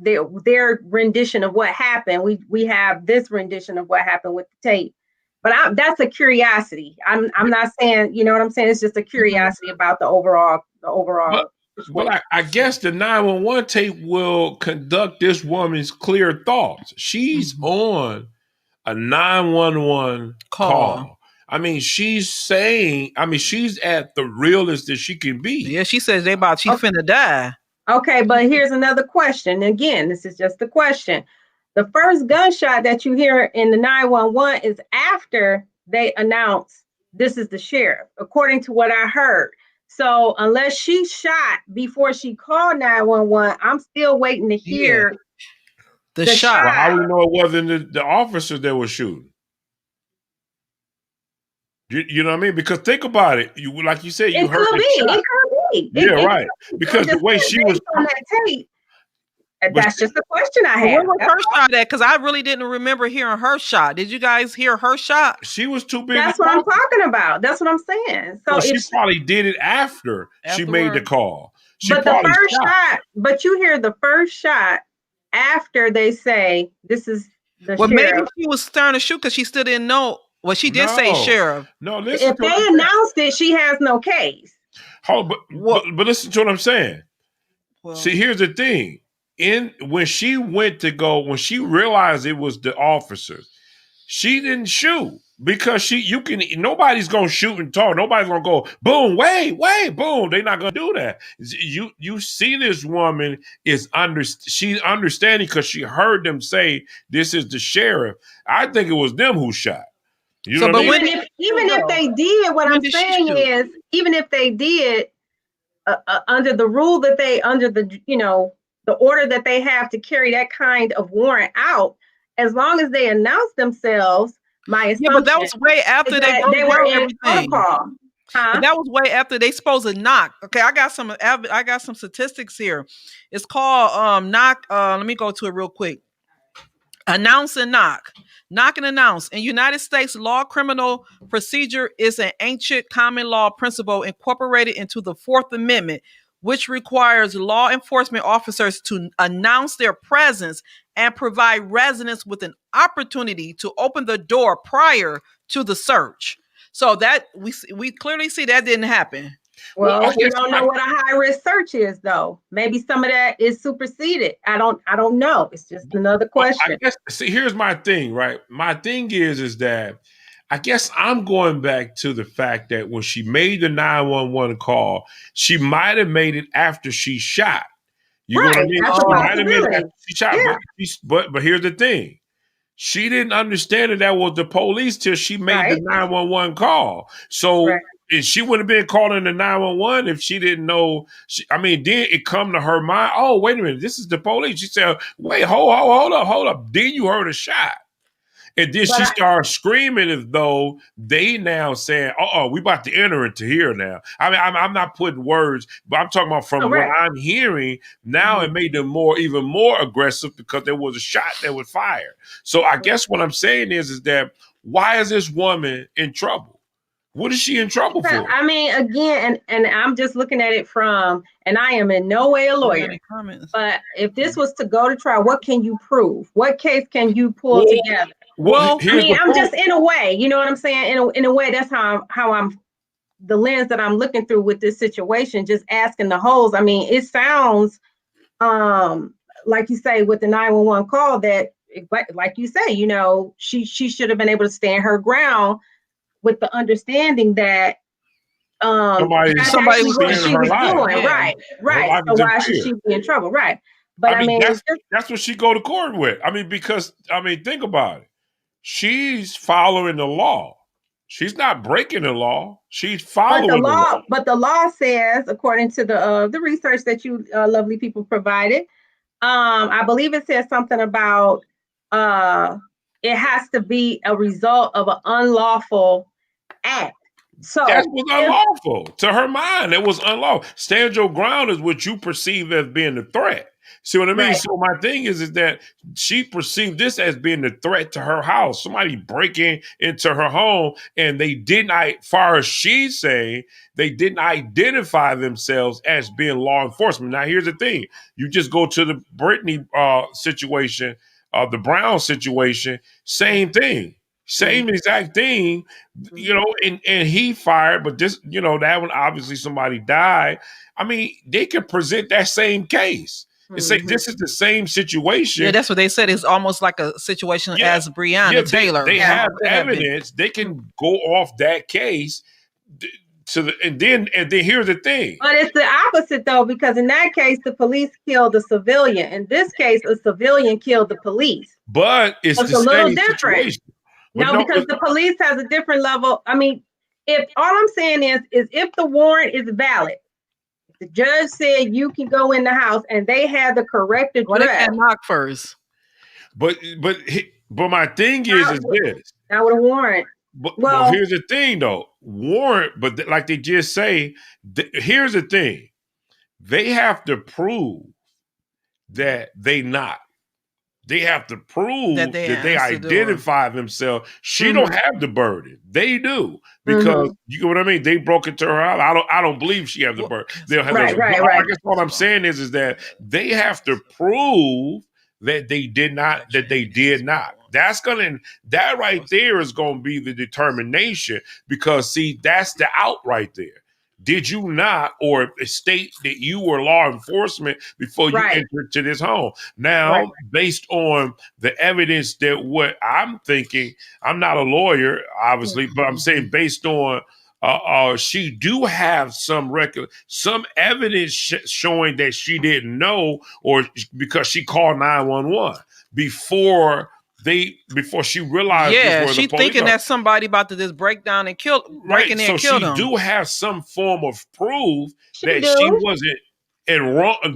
rendition of what happened. We have this rendition of what happened with the tape, but that's a curiosity. I'm not saying, you know what I'm saying? It's just a curiosity about the overall. Well, I guess the 911 tape will conduct this woman's clear thoughts. She's on a 911 call. I mean, she's saying, she's at the realest that she can be. Yeah, she says she's finna die. Okay, but here's another question. Again, this is just a question. The first gunshot that you hear in the 911 is after they announce this is the sheriff, according to what I heard. So unless she shot before she called 911, I'm still waiting to hear the shot. Well, how do we know it wasn't the officers that were shooting? You know what I mean? Because think about it. Like you said, you heard the shot. It could be. Yeah, right. Because the way she was on that tape. That's just the question I had. Where was her shot at? Because I really didn't remember hearing her shot. Did you guys hear her shot? She was too big. That's what I'm talking about. That's what I'm saying. So she probably did it after she made the call. But the first shot, but you hear the first shot after they say this is the sheriff. Maybe she was starting to shoot because she still didn't know. Well, she did say sheriff. No, listen. If they announced it, she has no case. But listen to what I'm saying. Well, see, here's the thing. When she when she realized it was the officers, she didn't shoot because nobody's gonna shoot and talk. Nobody's gonna go boom, wait, boom. They're not gonna do that. You see, this woman she's understanding because she heard them say this is the sheriff. I think it was them who shot. You know what I mean? Even if they did, what I'm saying is, even if they did, under the rule that the order that they have to carry that kind of warrant out, as long as they announce themselves, my assumption. Yeah, but that was way after they were in protocol. But that was way after they supposed to knock. Okay, I got some statistics here. It's called knock. Let me go to it real quick. Announce and knock. Knock and announce. In United States law, criminal procedure is an ancient common law principle incorporated into the Fourth Amendment, which requires law enforcement officers to announce their presence and provide residents with an opportunity to open the door prior to the search. So that we clearly see that didn't happen. Well, we don't know what a high risk search is, though. Maybe some of that is superseded. I don't know. It's just another question. See, here's my thing, right? My thing is that I guess I'm going back to the fact that when she made the 911 call, she might have made it after she shot. You know what I mean? She might have made it after she shot. Yeah. But here's the thing. She didn't understand that was the police till she made the 911 call. So she would have been calling the 911 if she didn't know. Then it come to her mind, oh, wait a minute, this is the police. She said, wait, hold up. Then you heard a shot. And then she started screaming as though they now saying, we about to enter into here now. I'm not putting words, but I'm talking about from what I'm hearing. Now it made them even more aggressive because there was a shot that was fired. So I guess what I'm saying is that why is this woman in trouble? What is she in trouble for? Again, and I'm just looking at it and I am in no way a lawyer, but if this was to go to trial, what can you prove? What case can you pull together? Well, I'm just in a way, you know what I'm saying? In a way, that's how I'm, the lens that I'm looking through with this situation, just asking the holes. It sounds like you say with the 911 call that, like you say, she should have been able to stand her ground with the understanding that somebody was what she was doing. Right. So why should she be in trouble? Right. But that's what she go to court with. Because think about it. She's following the law. She's not breaking the law. She's following the law. But the law says, according to the research that you lovely people provided, I believe it says something about it has to be a result of an unlawful act. So that was unlawful to her mind. It was unlawful. Stand your ground is what you perceive as being the threat. See what I mean? Right. So my thing is that she perceived this as being the threat to her house. Somebody breaking into her home, and they didn't, far as she's saying, they didn't identify themselves as being law enforcement. Now, here's the thing. You just go to the Brittany situation, the Brown situation, same thing. Same exact thing, and he fired, but this, that one, obviously somebody died. They could present that same case. and say this is the same situation. Yeah, that's what they said. It's almost like a situation as Breonna Taylor. They have evidence. They can go off that case and then here's the thing. But it's the opposite though, because in that case, the police killed a civilian. In this case, a civilian killed the police. But it's a little different. Situation. No, because the police has a different level. I mean, if all I'm saying is if the warrant is valid, the judge said you can go in the house and they had the correct address. Well, they can knock first. But my thing is this. Now with a warrant. But here's the thing though. Warrant, but like they just say, here's the thing. They have to prove that they not. They have to prove that they identify themselves. She don't have the burden. They do. Because you know what I mean? They broke into her house. I don't believe she has the burden. They'll have right. I guess what I'm saying is that they have to prove that they did not, that right there is gonna be the determination, because see, that's the out right there. Did you not, or state that you were law enforcement before you entered to this home? Now, based on the evidence that what I'm thinking, I'm not a lawyer, obviously, but I'm saying based on she do have some evidence showing that she didn't know, or because she called 911 before she realized. Yeah, she's thinking that somebody about to just break down and kill them. So she do have some form of proof that she wasn't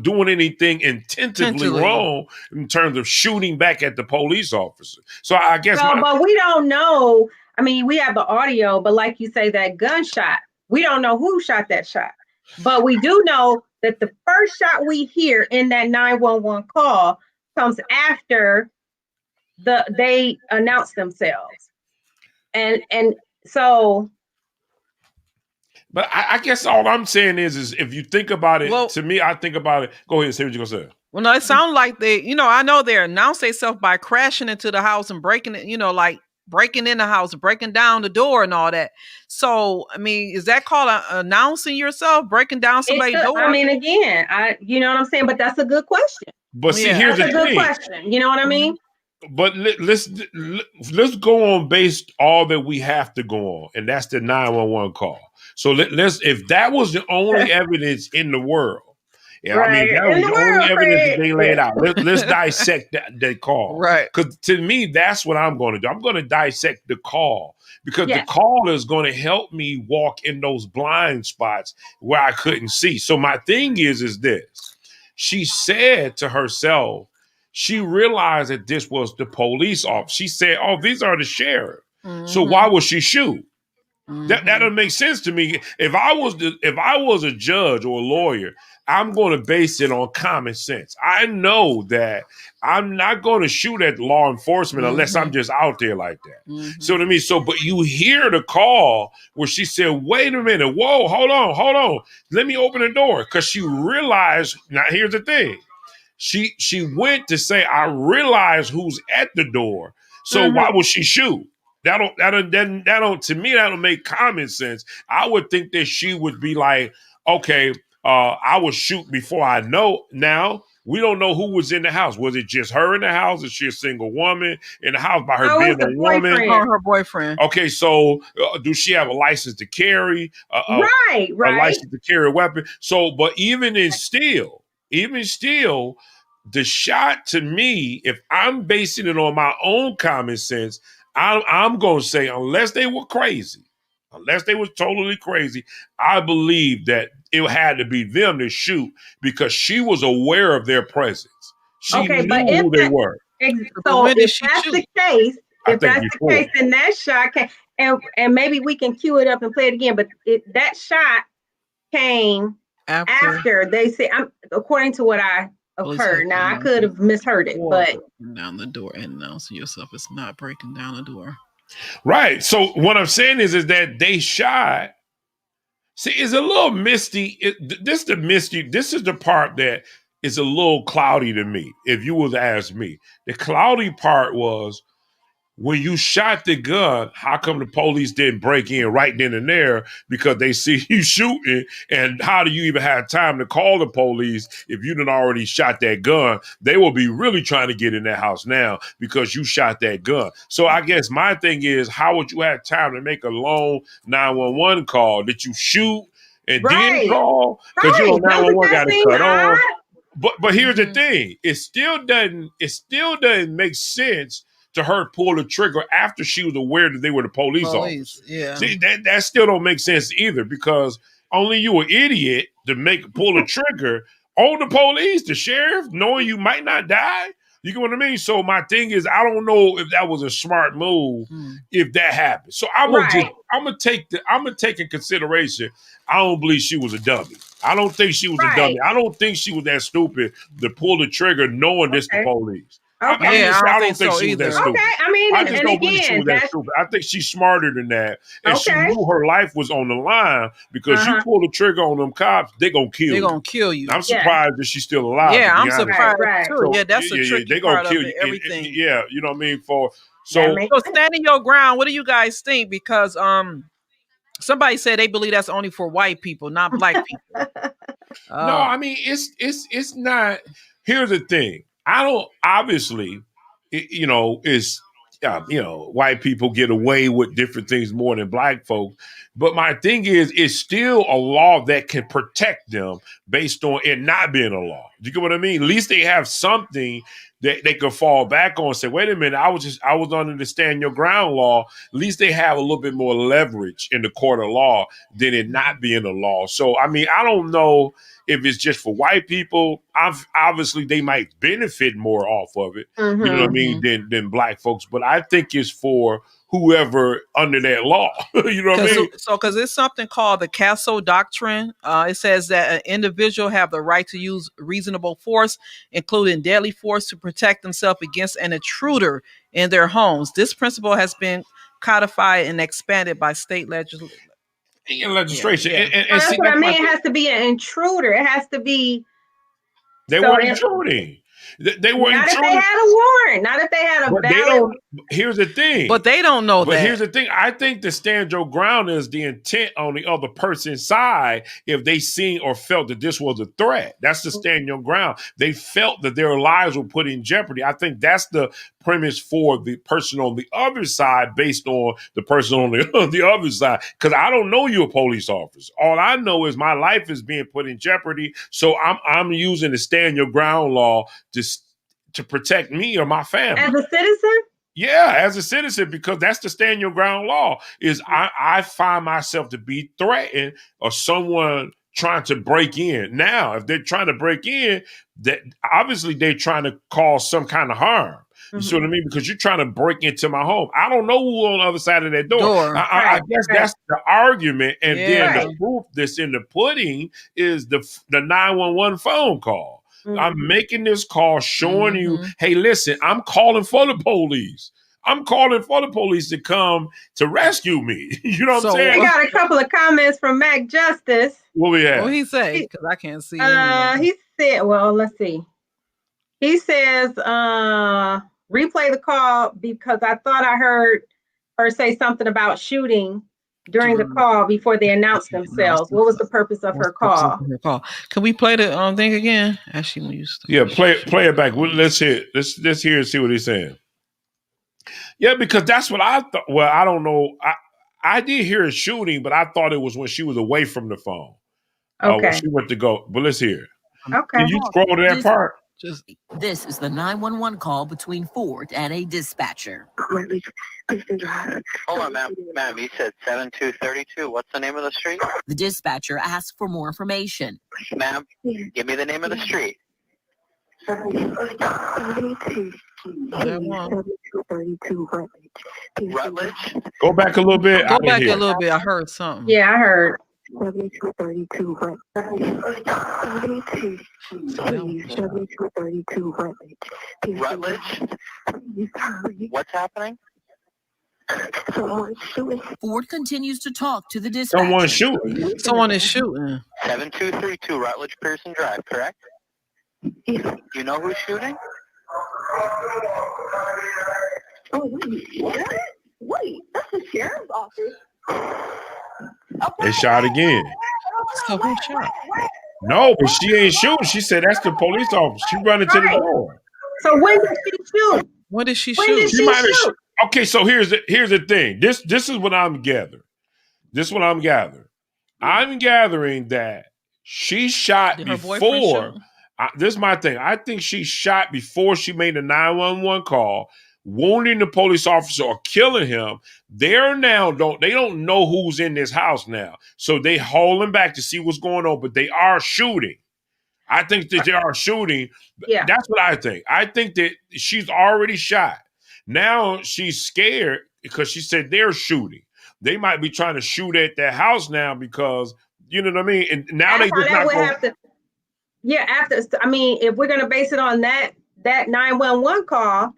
doing anything intentionally wrong in terms of shooting back at the police officer. So I guess, but we don't know. I mean, we have the audio, but like you say, that gunshot, we don't know who shot that shot. But we do know that the first shot we hear in that 911 call comes after they announce themselves. And so. But I guess all I'm saying is if you think about it, to me, I think about it. Go ahead, say what you're going to say. Well, no, it sounds like I know they announced themselves by crashing into the house and breaking it, like breaking in the house, breaking down the door and all that. So, I mean, is that called announcing yourself, breaking down somebody's door? I mean, again, you know what I'm saying? But that's a good question. But see, here's the thing. That's a good question. You know what I mean? But let's go on based all that we have to go on, and that's the 911 call. So if that was the only evidence in the world, I mean, that was the only evidence that they laid out. Let's dissect that call. Right. Because to me, that's what I'm going to do. I'm going to dissect the call, because the call is going to help me walk in those blind spots where I couldn't see. So my thing is this. She said to herself, she realized that this was the police officer. She said, "Oh, these are the sheriff." So why would she shoot? That doesn't make sense to me. If I was a judge or a lawyer, I'm going to base it on common sense. I know that I'm not going to shoot at law enforcement unless I'm just out there like that. So what I mean? But you hear the call where she said, "Wait a minute, whoa, hold on, let me open the door," because she realized. Now here's the thing. She went to say, "I realize who's at the door, so why would she shoot?" That don't. To me, that don't make common sense. I would think that she would be like, "Okay, I would shoot before I know." Now we don't know who was in the house. Was it just her in the house? Is she a single woman in the house by her being a woman? Or her boyfriend. Okay, so does she have a license to carry? Right. A license to carry a weapon. So, but even still, the shot, to me, if I'm basing it on my own common sense, I'm going to say, unless they were crazy, unless they were totally crazy, I believe that it had to be them to shoot, because she was aware of their presence. She knew who they were. So if that's the case, then that shot came, and maybe we can cue it up and play it again, but that shot came after they said, according to what I occurred. Now I could have misheard it, but down the door and announcing yourself, it's not breaking down the door. Right. So what I'm saying is that they shot. See, it's a little misty. This is the part that is a little cloudy to me. If you was to ask me, the cloudy part was when you shot the gun, how come the police didn't break in right then and there because they see you shooting? And how do you even have time to call the police if you done already shot that gun? They will be really trying to get in that house now because you shot that gun. So I guess my thing is, how would you have time to make a long 911 call? Did you shoot and then call? Because you know 911 got to cut on. But here's the thing: it still doesn't make sense to her pull the trigger after she was aware that they were the police officers. Yeah. See, that still don't make sense either, because only you an idiot to pull a trigger on the police, the sheriff, knowing you might not die. You get what I mean? So my thing is, I don't know if that was a smart move if that happened. So I'm gonna take in consideration. I don't believe she was a dummy. I don't think she was a dummy. I don't think she was that stupid to pull the trigger knowing this the police. Okay. I don't think she was that stupid. Okay, I mean, I just don't believe she was that stupid. I think she's smarter than that. And she knew her life was on the line, because you pull the trigger on them cops, they're going to kill you. They're going to kill you. I'm surprised that she's still alive. Yeah, I'm surprised too. Yeah, that's the tricky they gonna part kill of you. everything. Yeah, you know what I mean? So standing your ground, what do you guys think? Because somebody said they believe that's only for white people, not black people. No, I mean, it's not. Here's the thing. I don't, obviously, white people get away with different things more than black folks. But my thing is, it's still a law that can protect them based on it not being a law. Do you get what I mean? At least they have something that they could fall back on and say, wait a minute, I was under the stand your ground law. At least they have a little bit more leverage in the court of law than it not being a law. So, I mean, I don't know if it's just for white people. Obviously, they might benefit more off of it, you know what I mean, than black folks. But I think it's for whoever under that law. You know what I mean? So, because it's something called the Castle Doctrine. It says that an individual have the right to use reasonable force, including deadly force, to protect themselves against an intruder in their homes. This principle has been codified and expanded by state legislators. In legislation. Yeah. And that's see, what I mean. It has to be an intruder. It has to be. They were intruding. They were not intruding. if they had a warrant. Not if they had a valid. Here's the thing. But they don't know that. But here's the thing. I think the stand your ground is the intent on the other person's side if they seen or felt that this was a threat. That's the stand your ground. They felt that their lives were put in jeopardy. I think that's the premise for the person on the other side based on the person on the other side. Because I don't know you're a police officer. All I know is my life is being put in jeopardy. So I'm using the stand your ground law to protect me or my family. As a citizen? Yeah, as a citizen, because that's the stand your ground law. Is I find myself to be threatened or someone trying to break in. Now, if they're trying to break in, that obviously they're trying to cause some kind of harm. You see what I mean? Because you're trying to break into my home. I don't know who on the other side of that door. I guess that's the argument. And then the proof that's in the pudding is the 911 phone call. I'm making this call showing you, hey, listen, I'm calling for the police. I'm calling for the police to come to rescue me. You know what I'm saying? We got a couple of comments from Mac Justice. What we have? What he say? Because I can't see. He said, well, let's see. He says, replay the call because I thought I heard her say something about shooting during the call before they announced themselves. What was the purpose of her call? Can we play the thing again? Actually, we used to. Yeah, play it back. Let's hear it. Let's hear and see what he's saying. Yeah, because that's what I thought. Well, I don't know. I did hear a shooting, but I thought it was when she was away from the phone. Okay. When she went to go. But let's hear it. Okay. Can you scroll to that part? This is the 911 call between Ford and a dispatcher. Hold on, ma'am. You said 7232. What's the name of the street? The dispatcher asked for more information. Ma'am, give me the name of the street. Rutledge. Go back a little bit. Go back a little bit. I heard something. Yeah, I heard. 7232 Rutledge. What's happening? Ford continues to talk to the dispatcher. Someone's shooting. Someone is shooting. 7232 Rutledge Pearson Drive, correct? You know who's shooting? Oh, what? Wait, that's the sheriff's office. Okay. They shot again. So who shot? No, but she ain't shooting. She said that's the police officer. She running to the door. So when did she shoot? When did she When shoot? did She she might have. shoot? Okay, so here's the thing. This is what I'm gathering. This is what I'm gathering. I'm gathering that she shot Did her boyfriend before. shoot? This is my thing. I think she shot before she made the 911 call, wounding the police officer or killing him. They don't know who's in this house now, so they hauling back to see what's going on. But they are shooting. I think that they are shooting. Yeah. That's what I think. I think that she's already shot. Now she's scared because she said they're shooting. They might be trying to shoot at their house now because, you know what I mean? And now they just not going. If we're going to base it on that 911 call,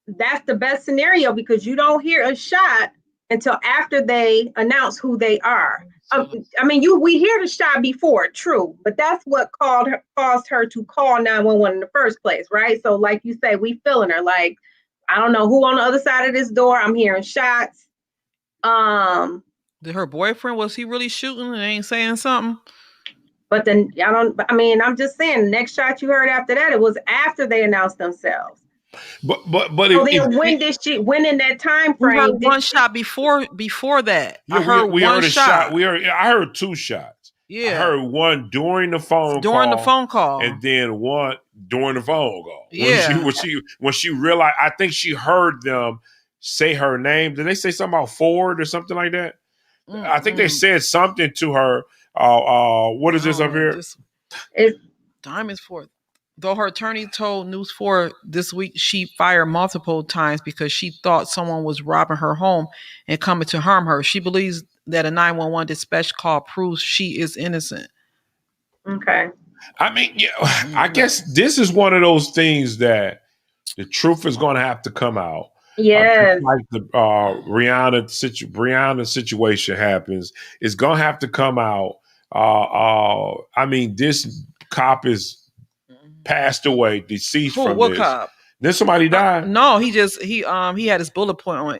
that's the best scenario because you don't hear a shot until after they announce who they are. We hear the shot before, true, but that's what caused her to call 911 in the first place, right? So like you say, we feeling her like, I don't know who on the other side of this door. I'm hearing shots. Did her boyfriend, was he really shooting and ain't saying something? But then I'm just saying the next shot you heard after that, it was after they announced themselves. But so when in that time frame? We heard one shot before that. Yeah, I heard we one heard a shot. I heard two shots. Yeah. I heard one during the phone call. And then one during the phone call. Yeah. When she realized, I think she heard them say her name. Did they say something about Ford or something like that? I think they said something to her. What is this up here? It's Diamonds Ford. Though her attorney told News 4 this week she fired multiple times because she thought someone was robbing her home and coming to harm her. She believes that a 911 dispatch call proves she is innocent. Okay. I guess this is one of those things that the truth is going to have to come out. Yes. Like the Brianna situation happens, it's going to have to come out. This cop is passed away, deceased from what this. Cop? Then somebody died? No, he had his bullet point on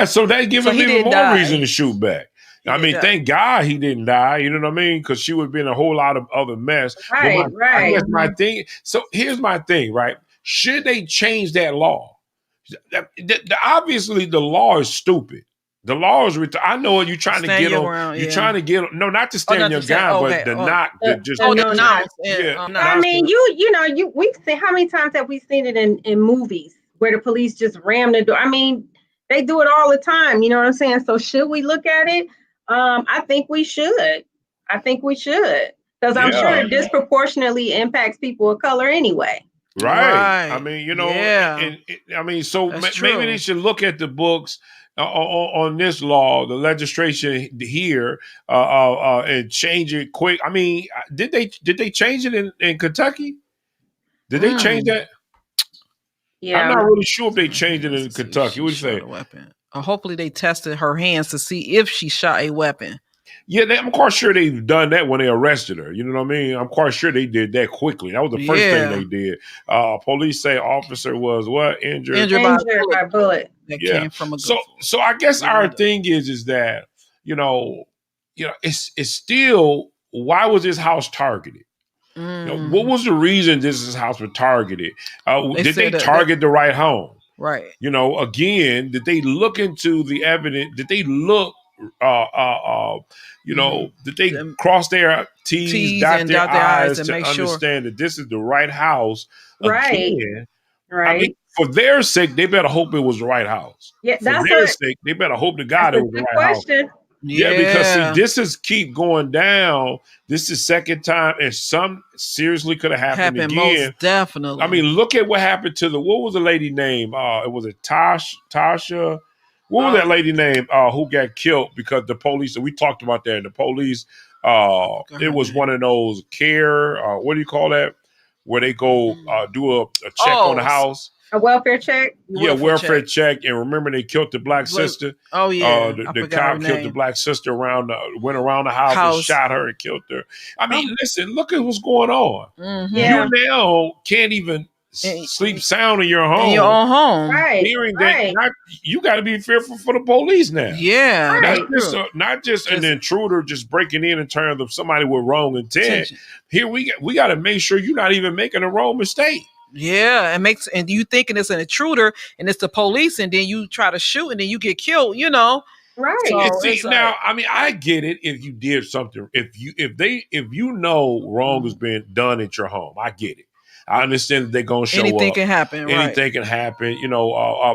so they give him even more reason to shoot back. Thank God he didn't die. You know what I mean? Because she would have been a whole lot of other mess. Right. I guess my thing. So here's my thing, right? Should they change that law? Obviously, the law is stupid. The law is. I know you're trying to get on. You're trying to get on. No, not to stand your ground, but to not just. We've seen how many times have we seen it in movies where the police just ram the door. They do it all the time. You know what I'm saying? So should we look at it? I think we should. Because I'm sure it disproportionately impacts people of color anyway. Right. Maybe they should look at the books on this law, the legislation here, and change it quick. Did they change it in Kentucky? Did they change that? Yeah, I'm not really sure if they changed it in Kentucky. What do you say? A weapon. Hopefully, they tested her hands to see if she shot a weapon. Yeah, I'm quite sure they've done that when they arrested her. You know what I mean? I'm quite sure they did that quickly. That was the first thing they did. Police say officer was what? Injured by a bullet. That came from a gun. So I guess our thing is that, it's still, why was this house targeted? What was the reason this house was targeted? Did they target the right home? Right. Again, did they look into the evidence? Did they look, did they cross their T's, dot their I's to make understand that this is the right house? Right. Again, right. For their sake, they better hope it was the right house. Yeah, for their sake, they better hope to God it was the right house. Yeah, because this is keep going down. This is second time, and some seriously could have happened again. Most definitely. Look at what happened to what was the lady name? It was Tasha. What was that lady name who got killed because the police? We talked about that. The police. It was one of those care. What do you call that? Where they go do a check on the house. A welfare check? Welfare check. And remember, they killed the black sister. Oh, yeah. The cop killed the black sister went around the house and shot her and killed her. Listen, look at what's going on. Mm-hmm. Yeah. You now can't even sleep sound in your home. In your own home. Right. Hearing that you got to be fearful for the police now. Yeah. Right. Not just an intruder just breaking in terms of somebody with wrong intent. Here we got to make sure you're not even making a wrong mistake. Yeah, and you thinking it's an intruder and it's the police, and then you try to shoot and then you get killed, Right. So now, I mean, I get it if you did something, if you know wrong has been done at your home, I get it. I understand that they're gonna show anything up. Can happen. Anything can happen,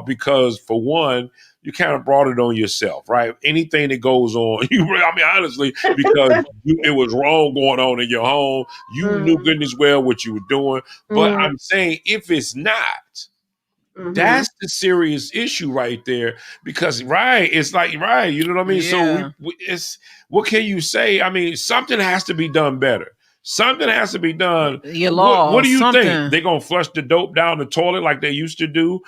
because for one, you kind of brought it on yourself, right? Anything that goes on, honestly, because it was wrong going on in your home, you knew goodness well what you were doing. But I'm saying if it's not, that's the serious issue right there. Because it's like you know what I mean. Yeah. So it's what can you say? I mean, something has to be done better. Something has to be done. Your law. What do you think? They're gonna flush the dope down the toilet like they used to do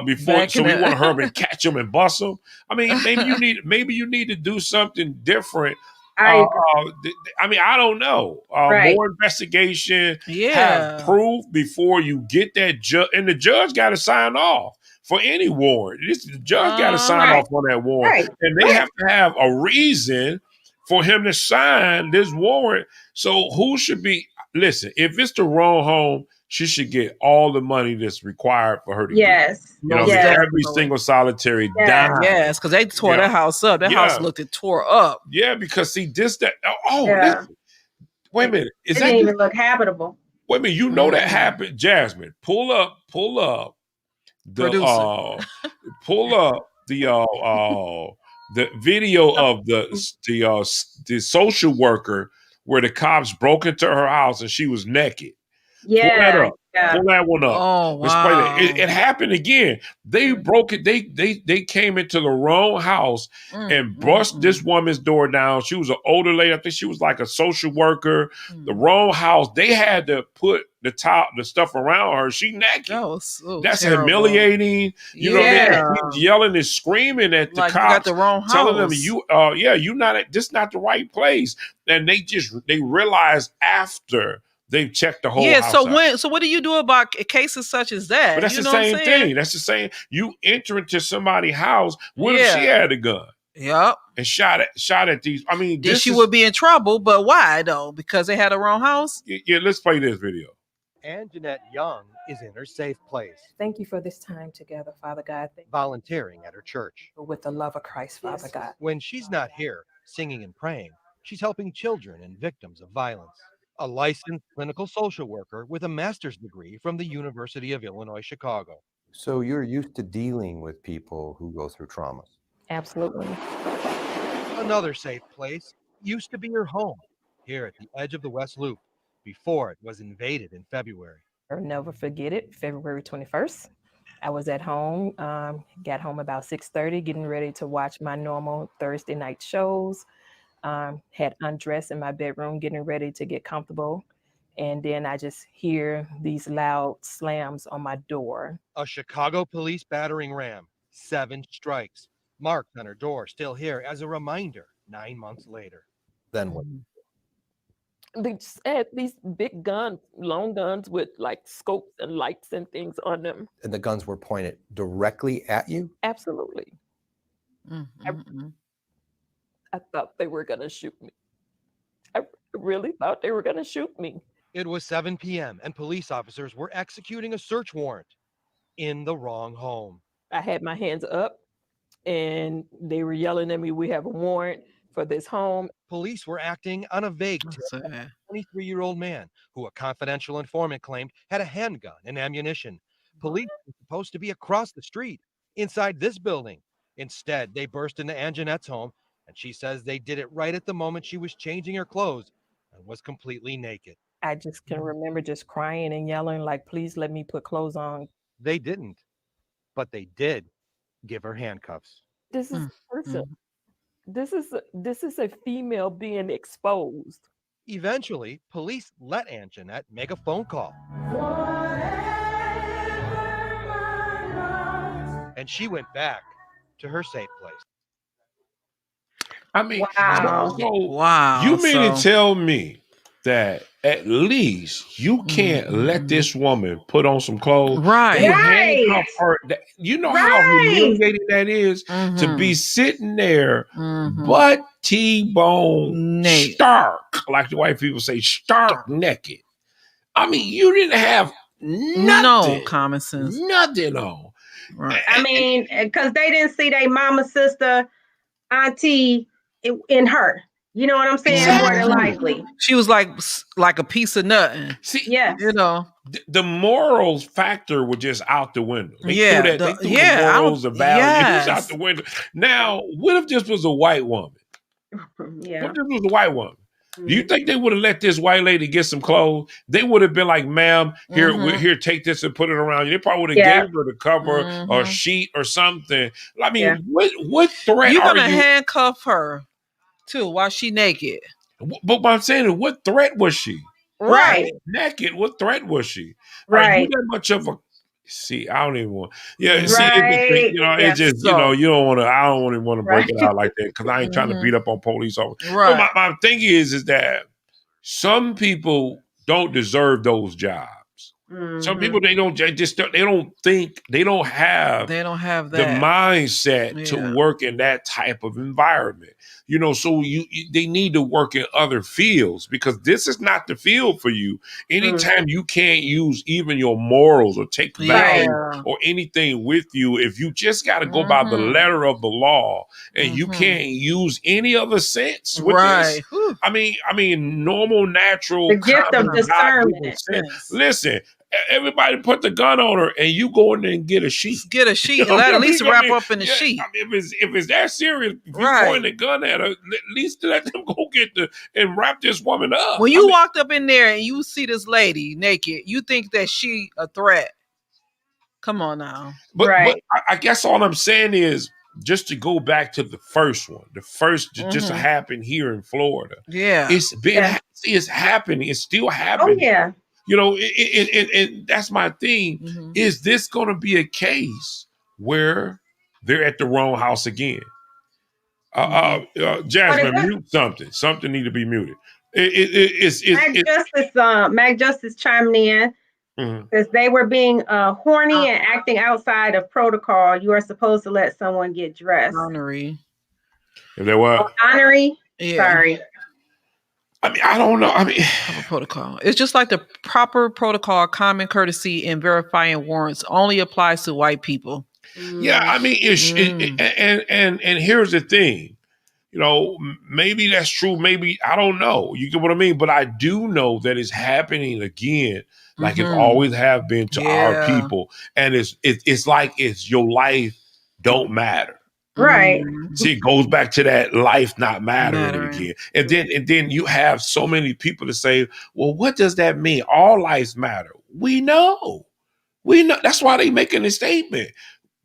before? So we want to hurry and catch them and bust them. I mean, maybe you need to do something different. I don't know. More investigation. Have proof before you get that judge, and the judge got to sign off for any warrant. The judge got to sign off on that warrant, and they have to have a reason for him to sign this warrant. So who should be, listen, if it's the wrong home, she should get all the money that's required for her to get. Every single solitary dime. Yes, because they tore that house up. That house looked tore up. Yeah, because see this, that, listen, wait a minute. It didn't even look habitable. Wait a minute, you know that happened. Jasmine, pull up the video of the social worker where the cops broke into her house and she was naked. Yeah. Pull that one up. Oh, wow. It happened again. They broke it. They came into the wrong house and brushed this woman's door down. She was an older lady. I think she was like a social worker. The wrong house. They had to put the stuff around her. She naked. That's terrible. Humiliating. You know what I mean? He's yelling and screaming at the cops. You got the wrong house. Telling them you're not. This not the right place. And they realized after they've checked the whole house out. So what do you do about cases such as that? But that's the same thing. That's the same. You enter into somebody's house. What if she had a gun? Yep. And shot at these. I mean, she would be in trouble, but why though? Because they had a wrong house? Yeah, let's play this video. And Jeanette Young is in her safe place. Thank you for this time together, Father God. Volunteering at her church. With the love of Christ, Father God. When she's not here, singing and praying, she's helping children and victims of violence. A licensed clinical social worker with a master's degree from the University of Illinois, Chicago. So you're used to dealing with people who go through traumas? Absolutely. Another safe place used to be her home, here at the edge of the West Loop, before it was invaded in February. I'll never forget it, February 21st. I was at home, got home about 6:30, getting ready to watch my normal Thursday night shows. Had undressed in my bedroom, getting ready to get comfortable. And then I just hear these loud slams on my door. A Chicago police battering ram, 7 strikes, marked on her door, still here as a reminder 9 months later. Then what? They just had these big guns, long guns with like scopes and lights and things on them. And the guns were pointed directly at you? Absolutely. I thought they were going to shoot me. I really thought they were going to shoot me. It was 7 p.m. and police officers were executing a search warrant in the wrong home. I had my hands up and they were yelling at me, "We have a warrant for this home." Police were acting on a vague tip. A 23-year-old man who a confidential informant claimed had a handgun and ammunition. Police were supposed to be across the street inside this building. Instead, they burst into Anjanette's home, and she says they did it right at the moment she was changing her clothes and was completely naked. I just can remember just crying and yelling like, "Please let me put clothes on." They didn't, but they did give her handcuffs. This is a person. This is a female being exposed. Eventually, police let Anjanette make a phone call. And she went back to her safe place. I mean, wow. You mean to tell me that at least you can't let this woman put on some clothes. Right. They handcuff her. You know how humiliating that is to be sitting there, butt T-bone stark, like the white people say, stark naked. I mean, you didn't have nothing. No common sense. Nothing on. Right. I mean, because they didn't see their mama, sister, auntie in her. You know what I'm saying? Exactly. More than likely. She was like a piece of nothing. See, yes. You know. The morals factor was just out the window. They Yeah, threw the morals, the values out the window. Now, what if this was a white woman? Yeah. What if this was a white woman? Do you think they would have let this white lady get some clothes? They would have been like, ma'am, here, take this and put it around you. They probably would have gave her the cover or a sheet or something. I mean, what threat You're are gonna you? handcuff her too while she naked. But what I'm saying is, what threat was she? Right. Naked. What threat was she? Right. Are you that much of a? See, I don't even want. Yeah, Right. see, it's just you don't want to. I don't even want to break it Right. out like that because I ain't trying to beat up on police officers. Right. No, my thing is that some people don't deserve those jobs. Some people they don't think they don't have that the mindset to work in that type of environment. You know, so they need to work in other fields because this is not the field for you. Anytime you can't use even your morals or take value or anything with you, if you just got to go by the letter of the law and you can't use any other sense with this. I mean, normal, natural, the gift of discernment. Listen. Everybody put the gun on her, and you go in there and get a sheet. Get a sheet, and at least wrap up in the sheet. I mean, if it's that serious, if you point the gun at her, at least let them go get and wrap this woman up. When you walked up in there and you see this lady naked, you think that she a threat. Come on now. But I guess all I'm saying is just to go back to the first one, the first that just happened here in Florida. Yeah, it's been it's happening. It's still happening. Oh yeah. You know, and that's my thing. Is this going to be a case where they're at the wrong house again? Jasmine, mute something. Something need to be muted. Mac Justice chiming in because they were being horny and acting outside of protocol. You are supposed to let someone get dressed. Honorary. If they what? Honorary. Yeah. Sorry. I mean, I don't know. I mean, protocol. It's just like the proper protocol, common courtesy, and verifying warrants only applies to white people. Yeah, I mean, and here's the thing. You know, maybe that's true. Maybe I don't know. You get what I mean? But I do know that it's happening again, like it always have been to our people, and it's like it's your life don't matter. Right. See, it goes back to that life not mattering again. And then you have so many people to say, well, what does that mean? All lives matter. We know. That's why they making a statement.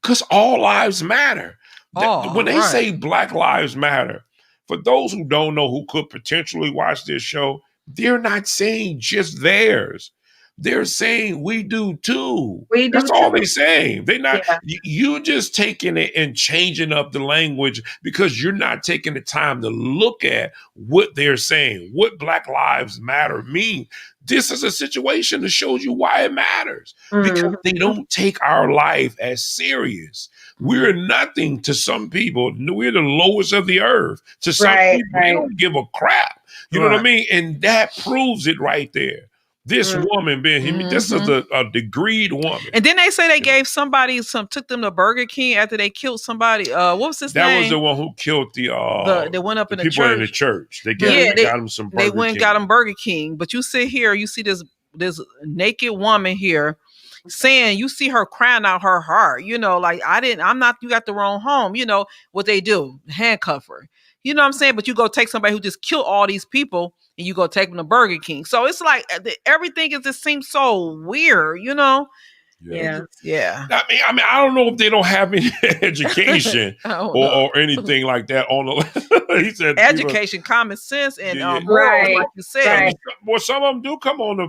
Because all lives matter. When they say Black Lives Matter, for those who don't know who could potentially watch this show, they're not saying just theirs. They're saying we do too. That's all they're saying. They're not. You just taking it and changing up the language because you're not taking the time to look at what they're saying. What Black Lives Matter mean. This is a situation that shows you why it matters because they don't take our life as serious. We're nothing to some people. We're the lowest of the earth. To some people, they don't give a crap. You know what I mean? And that proves it right there. This woman being, this is a degreed woman. And then they say they gave somebody took them to Burger King after they killed somebody. What was his name? That was the one who killed they went up in the people church. in the church. They got him some Burger King. They went and got him Burger King. But you sit here, you see this naked woman here saying, you see her crying out her heart, you know, like you got the wrong home. You know what they do, handcuff her. You know what I'm saying? But you go take somebody who just killed all these people and you go take them to Burger King. So it's like everything just seems so weird, you know? Yeah. I mean, I don't know if they don't have any education or anything like that on the. He said education, common sense, and like you said. Well, some of them do come on the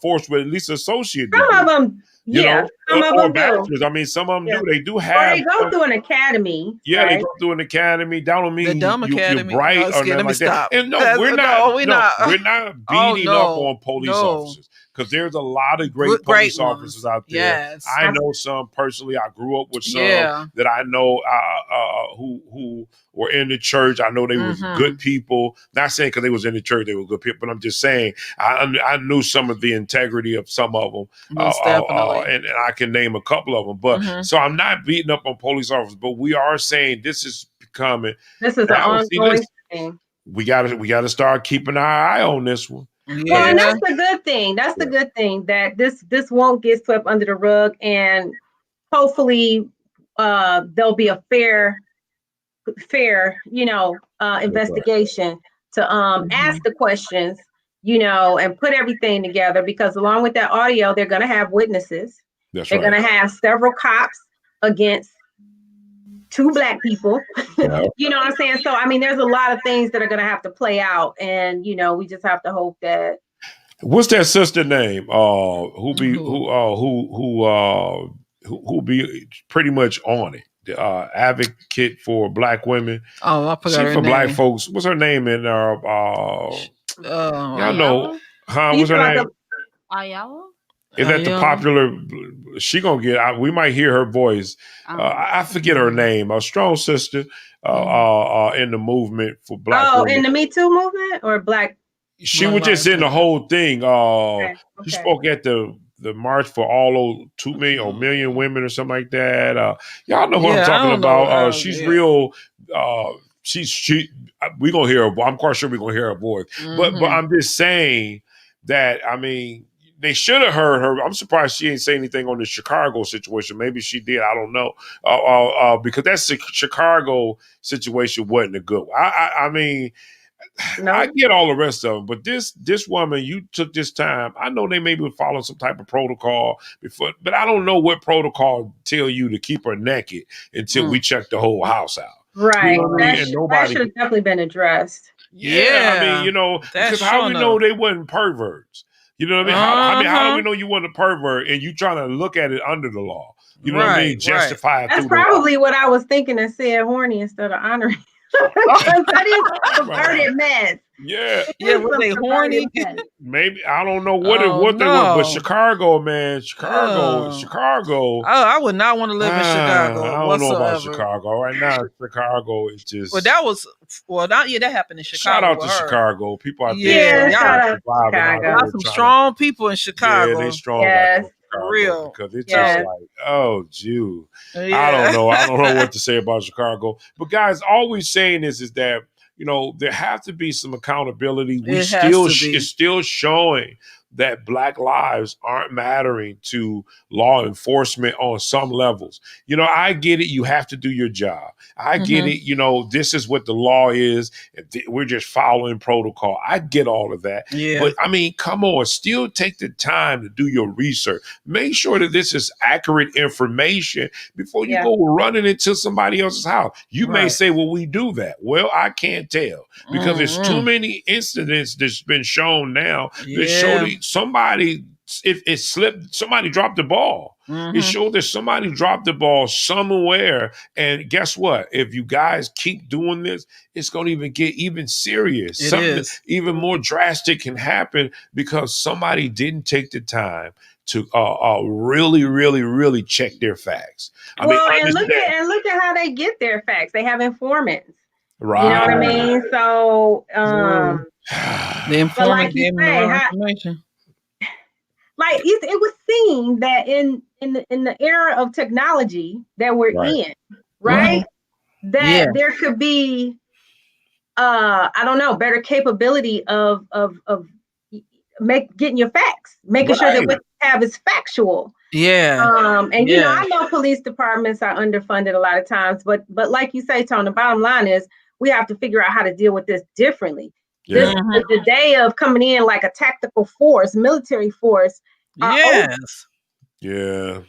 force with at least associate. Some of them You Yeah, know, some of or them do. bachelors. I mean, some of them Yeah. do. They do Or have. they go through an academy. Yeah, they right? go through an academy. That don't The mean dumb you're academy. bright No, or nothing let me like that. stop. And no, we're not. No, we're not. We're not Oh beating up no, on police no. officers because there's a lot of Great police ones. officers out there. Yes. I know some personally. I grew up with some Yeah. that I know who were in the church. I know they was good people. Not saying because they was in the church they were good people, but I'm just saying I knew some of the integrity of some of them. Most definitely. And I can name a couple of them. But so I'm not beating up on police officers, but we are saying this is becoming. This is an ongoing thing. We gotta start keeping our eye on this one. Well, and that's the good thing. That's the good thing that this won't get swept under the rug, and hopefully there'll be a fair investigation to ask the questions, and put everything together, because along with that audio, they're going to have witnesses. That's they're right. going to have several cops against 2 Black people. Yeah. You know what I'm saying? So I mean, there's a lot of things that are going to have to play out, and we just have to hope that. What's that sister name? Who be pretty much on it? The advocate for Black women. Oh, I forgot her for name. Black folks. What's her name in y'all know? Huh? What's her name? Ayala? Is that the popular? She gonna get. We might hear her voice. I forget her name. A strong sister in the movement for Black women. In the Me Too movement or Black. She was just in the whole thing. She spoke at the March for all those 2 million or million women or something like that. Y'all know what I'm talking about. She's real. We gonna hear her. I'm quite sure we're gonna hear her voice. But I'm just saying that. I mean, they should have heard her. I'm surprised she ain't say anything on the Chicago situation. Maybe she did. I don't know. Because that Chicago situation wasn't a good one. I mean. No. I get all the rest of them, but this woman, you took this time. I know they maybe would follow some type of protocol before, but I don't know what protocol tell you to keep her naked until we check the whole house out. Right. You know what I mean? That should have definitely been addressed. Yeah. I mean, because how we know they wasn't perverts? You know what I mean? How do we know you wasn't a pervert and you trying to look at it under the law? You know what I mean? Justify it. That's probably what I was thinking and said horny instead of honoring. That is a perverted mess. Yeah. Was they horny? Maybe I don't know what they were, but Chicago, man, Chicago. Oh, I would not want to live in Chicago. I don't know about Chicago right now. Chicago is just. Well, that happened in Chicago. Shout out to Chicago, people out Yeah, there. shout out to Chicago. Some strong people in Chicago. Yeah, they strong. For real, because it's just like, oh, Jew. Yeah. I don't know what to say about Chicago. But guys, all we're saying is that there have to be some accountability. It's still showing that Black lives aren't mattering to law enforcement on some levels. I get it. You have to do your job. I get it. This is what the law is. We're just following protocol. I get all of that. Yeah. But I mean, come on, still take the time to do your research. Make sure that this is accurate information before you go running into somebody else's house. You may say, well, we do that. Well, I can't tell because there's too many incidents that's been shown now that show that somebody it slipped. Somebody dropped the ball. It showed that somebody dropped the ball somewhere. And guess what? If you guys keep doing this, it's going to even get even serious. Something even more drastic can happen because somebody didn't take the time to really, really, really check their facts. And look at how they get their facts. They have informants. Right. You know what I mean? So, the informant gave them the wrong information. Like it was seen that in the era of technology that we're in, right? That there could be, I don't know, better capability of getting your facts, making sure that what you have is factual. Yeah. And I know police departments are underfunded a lot of times, but like you say, Tone, the bottom line is we have to figure out how to deal with this differently. Yeah. The day of coming in like a tactical force, military force. Clearly. Right,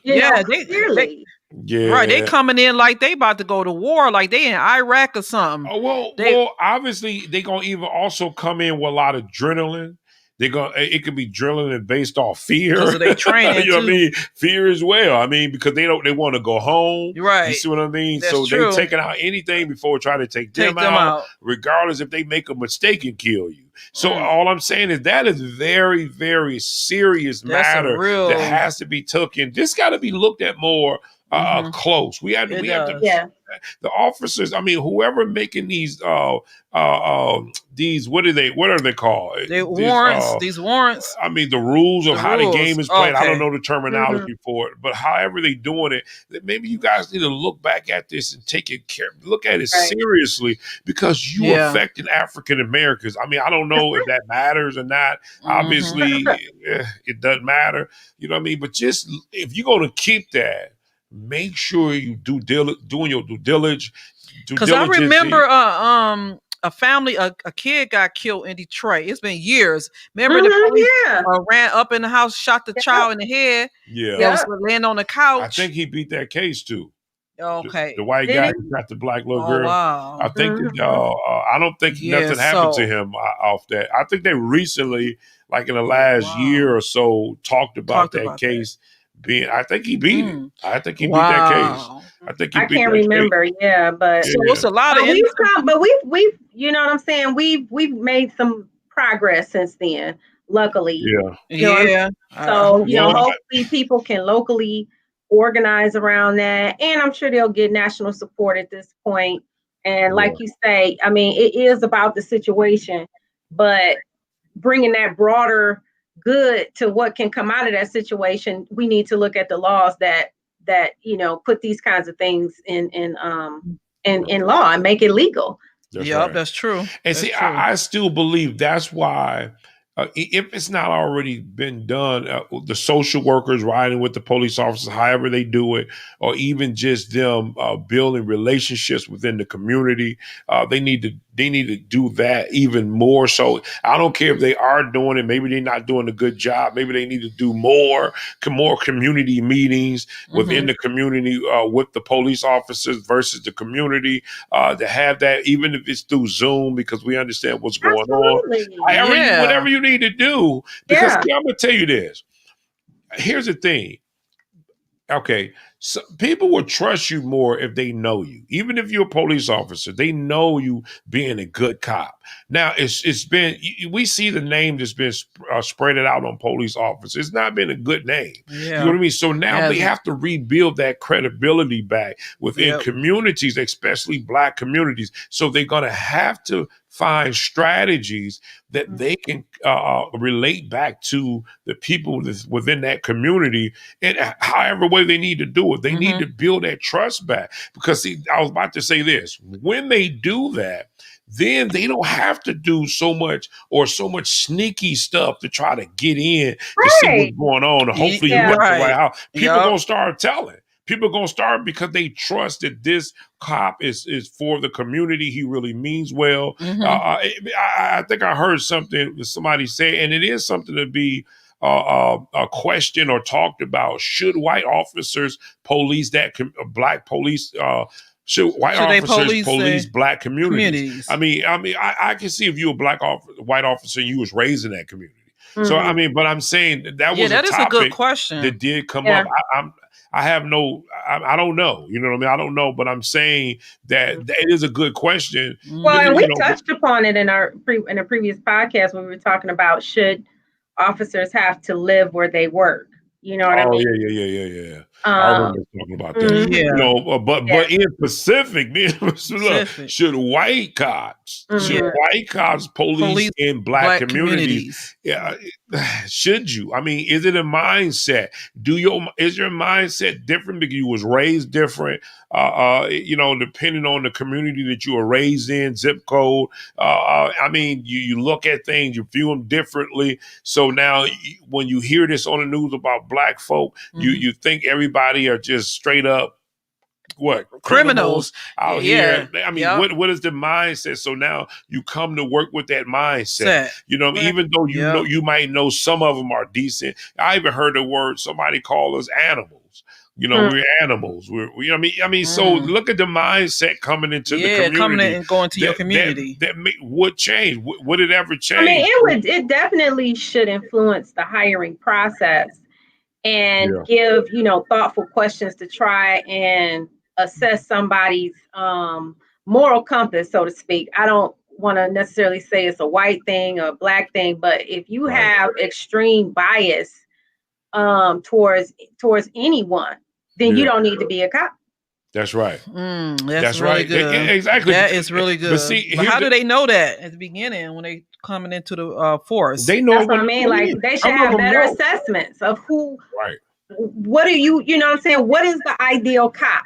they coming in like they about to go to war, like they in Iraq or something. Well, obviously they gonna even also come in with a lot of adrenaline. it could be drilling it based off fear. Because they training you know what I too. mean? Fear as well. I mean, because they want to go home. Right. You see what I mean? That's so true. they taking out anything before trying to take them out, regardless if they make a mistake and kill you. So all I'm saying is that is very, very serious matter that has to be taken. This got to be looked at more close. We have to the officers, I mean, whoever making these what are they called? These warrants. I mean, the rules of how the game is played. I don't know the terminology for it, but however they doing it, maybe you guys need to look back at this and look at it seriously, because you affecting African Americans. I mean, I don't know if that matters or not. Obviously, it doesn't matter. You know what I mean? But just if you're going to keep that, make sure you doing your due diligence. Because I remember a family, a kid got killed in Detroit. It's been years. Remember the police ran up in the house, shot the child in the head. Yeah. That was laying on the couch. I think he beat that case too. Okay. The white guy who got the black little girl. Wow. I think I don't think nothing happened to him off that. I think they recently, like in the last year or so, talked about that case. I think he beat it. I think he beat that case. I can't remember. But so it's a lot of. We've you know what I'm saying. We've made some progress since then. Luckily, So hopefully people can locally organize around that, and I'm sure they'll get national support at this point. And like you say, I mean, it is about the situation, but bringing that broader good to what can come out of that situation, we need to look at the laws that put these kinds of things in law and make it legal. That's true. And see, I still believe that's why, if it's not already been done, the social workers riding with the police officers, however they do it, or even just them building relationships within the community, they need to do that even more. So I don't care if they are doing it. Maybe they're not doing a good job. Maybe they need to do more community meetings within the community with the police officers versus the community, to have that, even if it's through Zoom, because we understand what's going on. Whatever you need to do, because I'm going to tell you this. Here's the thing. Okay, so people will trust you more if they know you. Even if you're a police officer, they know you being a good cop. Now, we see the name that's been spread out on police officers. It's not been a good name. You know what I mean? So now they have to rebuild that credibility back within communities, especially Black communities. So they're going to have to find strategies that they can relate back to the people that's within that community, and however way they need to do it. They need to build that trust back, because I was about to say this. When they do that, then they don't have to do so much sneaky stuff to try to get in to see what's going on. And hopefully you went to the right house. People going to start telling. People are going to start because they trust that this cop is for the community. He really means well. I think I heard something that somebody say, and it is something to be a question or talked about. Should white officers police that Black police? Should white officers police Black communities? I mean, I can see if you're a white officer and you was raised in that community. So I mean, but I'm saying that was that a is topic a good question that did come up. I don't know. You know what I mean? I don't know, but I'm saying that it is a good question. Well, and we touched upon it in a previous podcast when we were talking about, should officers have to live where they work? You know what I mean? Yeah. I remember talking about that. You know, but in Pacific, should white cops police in Black communities? Yeah, should you? I mean, is it a mindset? Is your mindset different because you was raised different? You know, depending on the community that you were raised in, zip code. I mean, you look at things, you view them differently. So now, when you hear this on the news about Black folk, you think everybody are just straight up criminals out here. I mean, what is the mindset? So now you come to work with that mindset. You know, even though you might know some of them are decent. I even heard the word, somebody call us animals. You know, we're animals. I mean. So look at the mindset coming into the community. Coming in and going to your community. That would change. Would it ever change? I mean, it definitely should influence the hiring process and give, thoughtful questions to try and assess somebody's moral compass, so to speak. I don't want to necessarily say it's a white thing or a black thing, but if you have extreme bias towards anyone, then you don't need to be a cop. That's right. That's really right. good. Exactly. That is really good. But how do they know that at the beginning when they coming into the force? They know. That's what I mean. Like they should have better assessments of who. Right. What are you? You know what I'm saying? What is the ideal cop?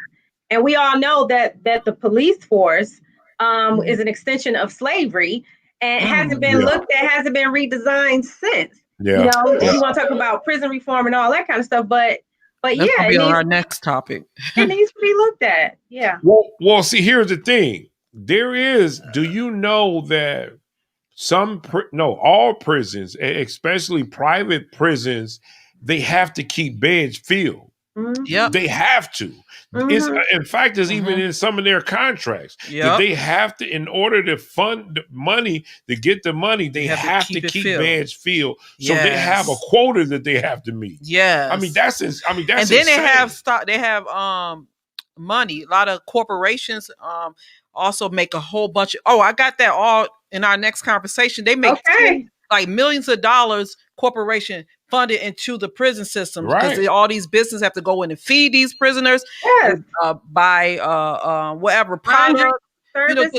And we all know that the police force is an extension of slavery and hasn't been looked at, hasn't been redesigned since. Yeah. You want to talk about prison reform and all that kind of stuff, but That's gonna be on our next topic. It needs to be looked at. Yeah. Well, see, here's the thing. Do you know that all prisons, especially private prisons, they have to keep beds filled. Yeah, they have to. It's, in fact, it's even in some of their contracts that they have to, in order to fund the money, to get the money, they have to keep beds filled. So they have a quota that they have to meet. Yeah, I mean that's and then insane. They have money. A lot of corporations also make a whole bunch of. Oh, I got that all in our next conversation. They make like millions of dollars. Corporation funded into the prison system because all these businesses have to go in and feed these prisoners, buy whatever product, service,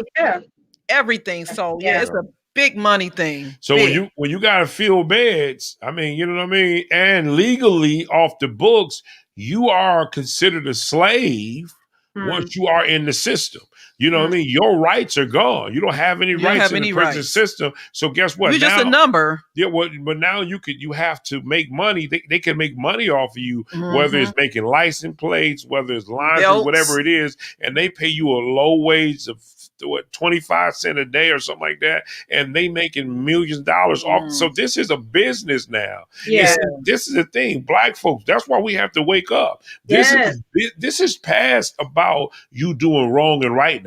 everything. So it's a big money thing. So when you gotta fill beds, I mean, you know what I mean, and legally off the books, you are considered a slave once you are in the system. You know what I mean? Your rights are gone. You don't have any rights in the prison system. So guess what? You're just a number. Yeah, but now you have to make money. They can make money off of you, whether it's making license plates, whether it's laundry, whatever it is, and they pay you a low wage of 25 cents a day or something like that, and they making millions of dollars off. So this is a business now. This is the thing, Black folks. That's why we have to wake up. This is past about you doing wrong and right now.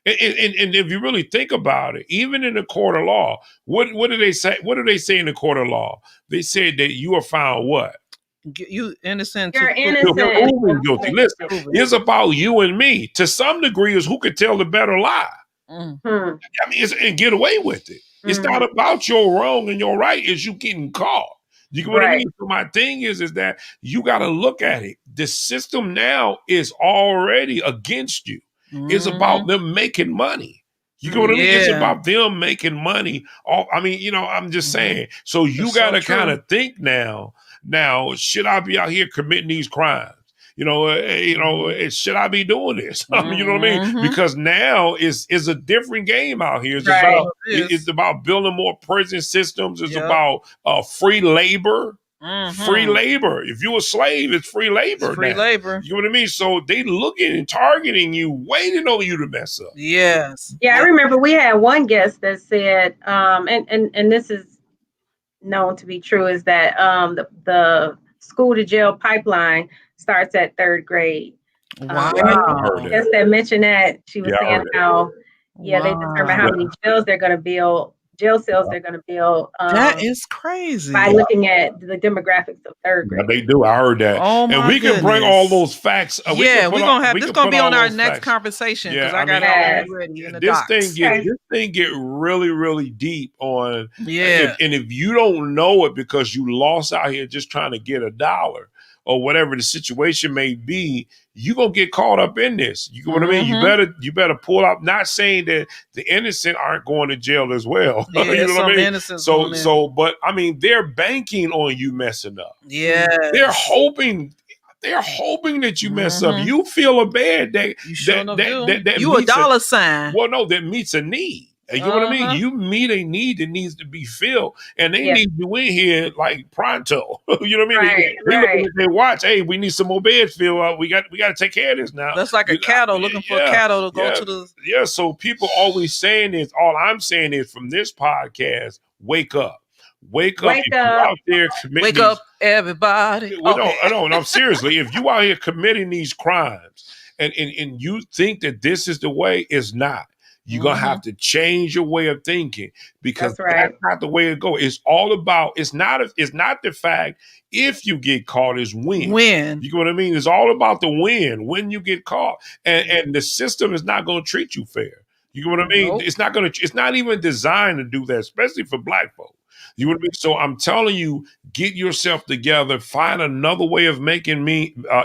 And if you really think about it, even in the court of law, what do they say? What do they say in the court of law? They said that you are found what? You innocent. You're innocent. You're guilty. Listen, it's about you and me. To some degree, is who could tell the better lie. I mean, and get away with it. It's not about your wrong and your right. It's you getting caught. You get what I mean? So my thing is that you got to look at it. The system now is already against you. It's about them making money. You know what I mean? It's about them making money. I mean, I'm just saying. So you got to kind of think now, should I be out here committing these crimes? Should I be doing this? You know what I mean? Because now it's a different game out here. It's about building more prison systems. It's about free labor. Free labor. If you're a slave, it's free labor. Free labor. You know what I mean? So they looking and targeting you, waiting on you to mess up. Yes. Yeah, I remember we had one guest that said, and this is known to be true, is that the school to jail pipeline starts at 3rd grade. Wow. Guest that mentioned that, she was saying how they determine how many jails they're going to build. Jail cells they're going to build. That is crazy. By looking at the demographics of 3rd grade. Yeah, they do. I heard that. Oh, and we can bring all those facts. We're going to have this going to be on our next conversation because I got it already in the docs. This thing get really, really deep on. And if you don't know it because you lost out here just trying to get $1 or whatever the situation may be, you gonna get caught up in this. You know what I mean? You better pull up. Not saying that the innocent aren't going to jail as well. Yeah, you know what I mean? But I mean, they're banking on you messing up. Yeah, they're hoping that you mess up. You feel a bad that you a dollar sign. Well, no, that meets a need. You know what I mean? You meet a need that needs to be filled, and they need you in here like pronto. You know what I mean? They watch. Hey, we need some more beds filled. We got to take care of this now. That's like a cattle looking for cattle to go to the. Yeah. So people always saying this. All I'm saying is from this podcast, wake up. Wake up. If you out there committing Wake up, everybody. No, seriously. If you out here committing these crimes and you think that this is the way, it's not. You're going to have to change your way of thinking because that's not the way it goes. It's all about, it's not the fact if you get caught, is when. You know what I mean? It's all about the when you get caught. And the system is not going to treat you fair. You know what I mean? Nope. It's not even designed to do that, especially for black folks. You know what I mean? So I'm telling you, get yourself together, find another way of making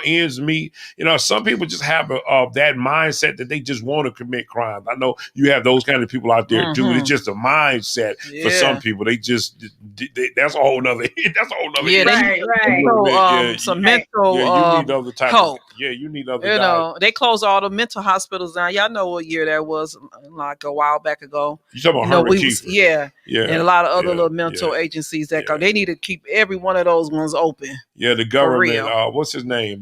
ends meet. You know, some people just have that mindset that they just want to commit crimes. I know you have those kind of people out there too. It's just a mindset for some people. They just that's a whole nother. That's a whole nother. Some mental. You need other type help. You need other. You know, they closed all the mental hospitals down. Y'all know what year that was, like a while back ago. You talking about Herman Kiefer? And a lot of other little mental agencies that go. They need to keep every one of those ones open. Yeah, the government. What's his name?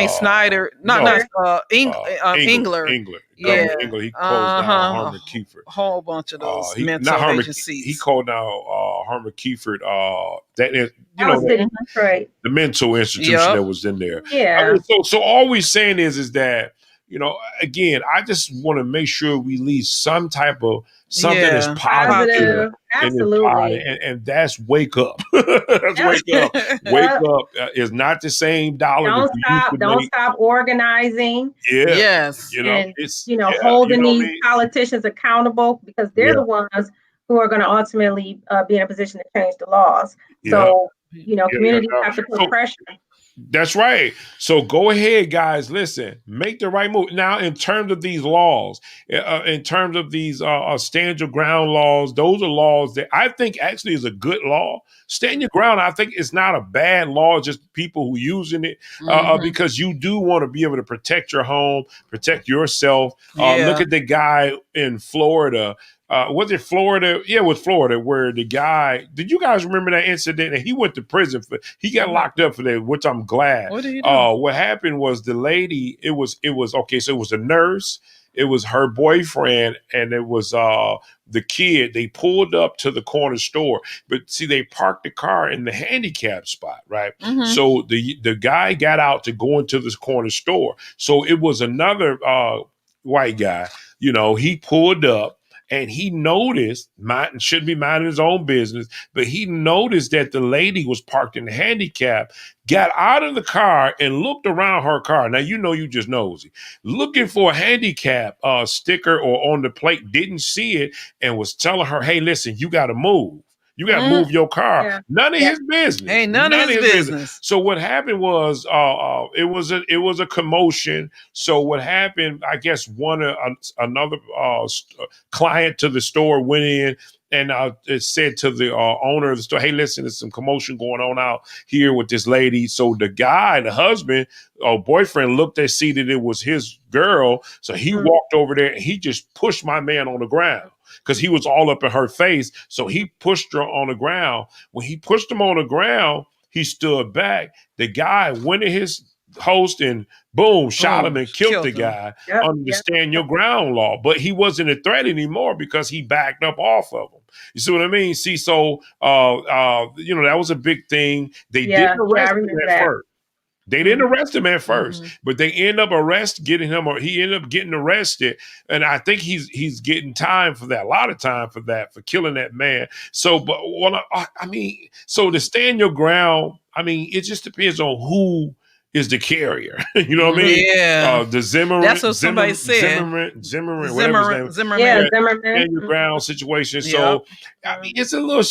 Snyder? Engler. Yeah, Engler. He closed down Herman Kiefer. A whole bunch of those mental agencies. He called down Herman Kiefer. The mental institution that was in there. Yeah. So all we're saying is that, you know, again, I just want to make sure we leave some type of something that's positive. Absolutely. And that's wake up. That's wake up. Wake up is not the same dollar. Don't stop organizing. Yeah. Yes. You know, and, holding these politicians accountable because they're the ones who are going to ultimately be in a position to change the laws. So, communities have to put pressure. That's right. So go ahead, guys. Listen, make the right move. Now, in terms of these laws, in terms of these stand your ground laws, those are laws that I think actually is a good law. Stand your ground, I think it's not a bad law, just people who using it because you do want to be able to protect your home, protect yourself. Look at the guy in Florida. Was it Florida? Yeah, it was Florida where the guy, did you guys remember that incident? And he went to prison he got locked up for that, which I'm glad. What did he do? What happened was the lady, it was okay. So it was a nurse, it was her boyfriend, and it was the kid. They pulled up to the corner store, but see, they parked the car in the handicap spot, right? So the guy got out to go into this corner store. So it was another white guy, he pulled up. And he noticed, shouldn't be minding his own business, but he noticed that the lady was parked in the handicap, got out of the car and looked around her car. Now, you just nosy. Looking for a handicap sticker or on the plate, didn't see it, and was telling her, hey, listen, you got to move. You got to move your car. Yeah. None of his business. Ain't none of his business. So what happened was it was a commotion. So what happened? I guess another client to the store went in and it said to the owner of the store, "Hey, listen, there's some commotion going on out here with this lady." So the guy, the husband or boyfriend, looked and see that it was his girl. So he walked over there and he just pushed my man on the ground. Because he was all up in her face. So he pushed her on the ground. When he pushed him on the ground, he stood back. The guy went to his host and boom, shot him and killed the guy under the stand your ground law. But he wasn't a threat anymore because he backed up off of him. You see what I mean? See, so, that was a big thing. They didn't arrest him at first. They didn't arrest him at first, but they end up getting him, or he ended up getting arrested. And I think he's getting time for that, a lot of time for that, for killing that man. So, so to stand your ground, it just depends on who is the carrier. You know what I mean? Yeah. The Zimmerman. That's what somebody said. Zimmerman, whatever his name. Zimmerman. Yeah, Zimmerman. Stand your ground situation. So, it's a little,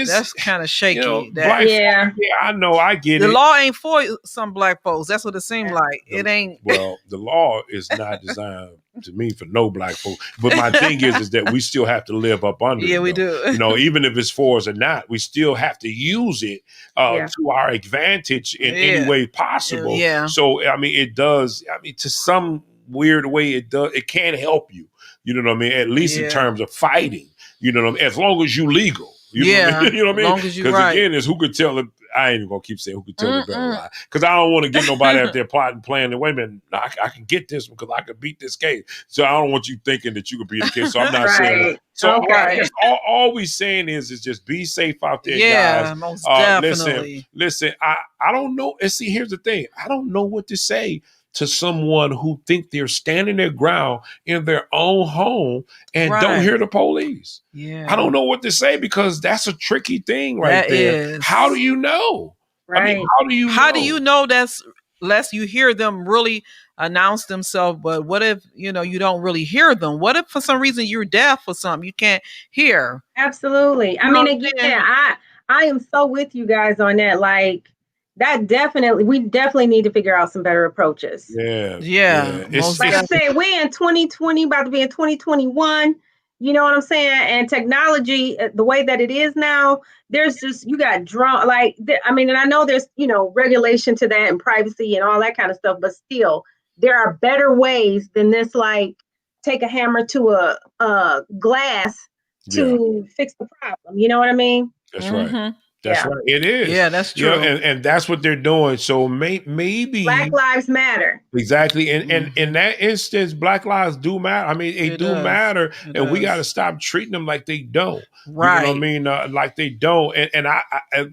that's kind of shaky. I know, I get it. The law ain't for some black folks. That's what it seems like. It ain't. Well, the law is not designed to me for no black folks. But my thing is that we still have to live up under it. Yeah, we do. Even if it's for us or not, we still have to use it to our advantage in any way possible. Yeah. So, it does, to some weird way, it can help you. You know what I mean? At least in terms of fighting. You know what I mean? As long as you legal. You know what I mean? As long as you Because again, it's who could tell I ain't even gonna keep saying who could tell the better lie, because I don't want to get nobody out there plotting, planning. Wait a minute, I can get this one because I can beat this case. So I don't want you thinking that you can beat the case. So I'm not saying that. So all we saying is just be safe out there, guys. Most definitely. Listen. I don't know. And see, here's the thing. I don't know what to say to someone who think they're standing their ground in their own home and don't hear the police. Yeah. I don't know what to say, because that's a tricky thing right there. How do you know? Right. I mean, how do you know that's lest you hear them really announce themselves, but what if, you don't really hear them? What if for some reason you're deaf or something, you can't hear? Absolutely. I mean, again, I am so with you guys on that. Like, we definitely need to figure out some better approaches. Yeah. Like I said, we're in 2020, about to be in 2021. You know what I'm saying? And technology, the way that it is now, there's just, you got drone, like, and I know there's, regulation to that and privacy and all that kind of stuff, but still, there are better ways than this, like, take a hammer to a glass to fix the problem. You know what I mean? That's right. That's right. It is. Yeah, that's true. And that's what they're doing. So maybe Black Lives Matter. Exactly. And in that instance, Black lives do matter. I mean, they do matter. And we got to stop treating them like they don't. Right. You know what I mean? Like they don't. And I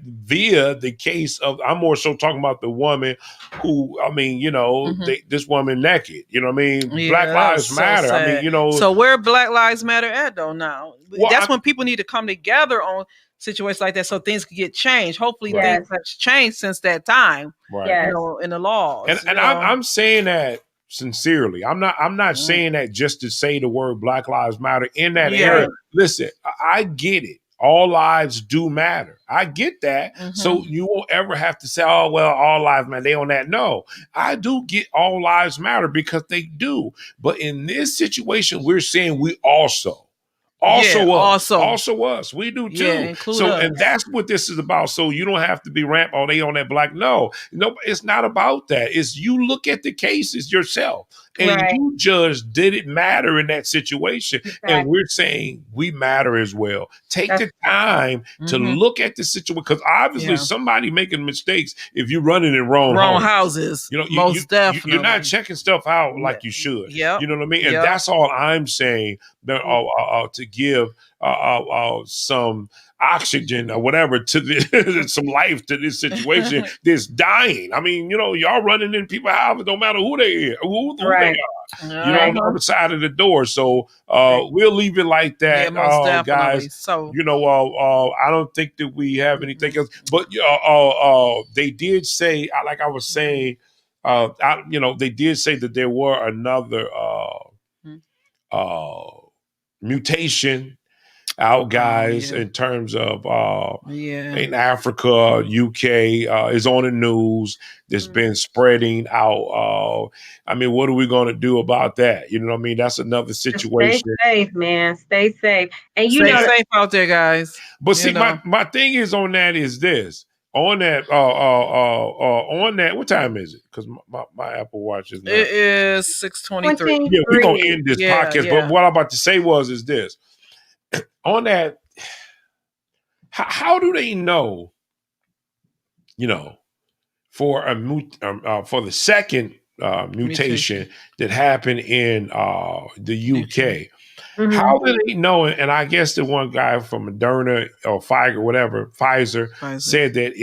via the case of, I'm more so talking about the woman who, this woman naked. You know what I mean? Yeah, Black lives matter. Sad. I mean, So where Black Lives Matter at though now? That's when people need to come together on situations like that so things can get changed. Hopefully things have changed since that time. Right. In the laws. And I'm saying that sincerely. I'm not saying that just to say the word Black Lives Matter in that area. Listen, I get it. All lives do matter. I get that. So you won't ever have to say, oh, well, all lives matter. They on that. No, I do get all lives matter, because they do. But in this situation, we're saying we also us. We do too. And that's what this is about. So you don't have to be they on that black. No, it's not about that. It's you look at the cases yourself and you judge, did it matter in that situation? And we're saying we matter as well. Take the time to look at the situation, because obviously somebody making mistakes if you're running in wrong houses. Most definitely. You're not checking stuff out like you should. You know what I mean? And that's all I'm saying. To give some oxygen or whatever to some life to this situation that's dying. I mean, y'all running in people's houses, no matter who they are, who they are. On the other side of the door. So we'll leave it like that, guys. So I don't think that we have anything else. But they did say, like I was saying, they did say that there were another mutation out, guys, in terms of in Africa, UK is on the news. That's been spreading out. I mean, what are we going to do about that? You know what I mean? That's another situation. Stay safe, man. Stay safe. And stay safe out there, guys. But see, my thing is on that is this. On that, what time is it? Because my Apple Watch is now. It is 6:23. Yeah, we're gonna end this podcast. But what I'm about to say is this. On that, how do they know? For for the second mutation that happened in the UK. How do they know? And I guess the one guy from Moderna or Pfizer said that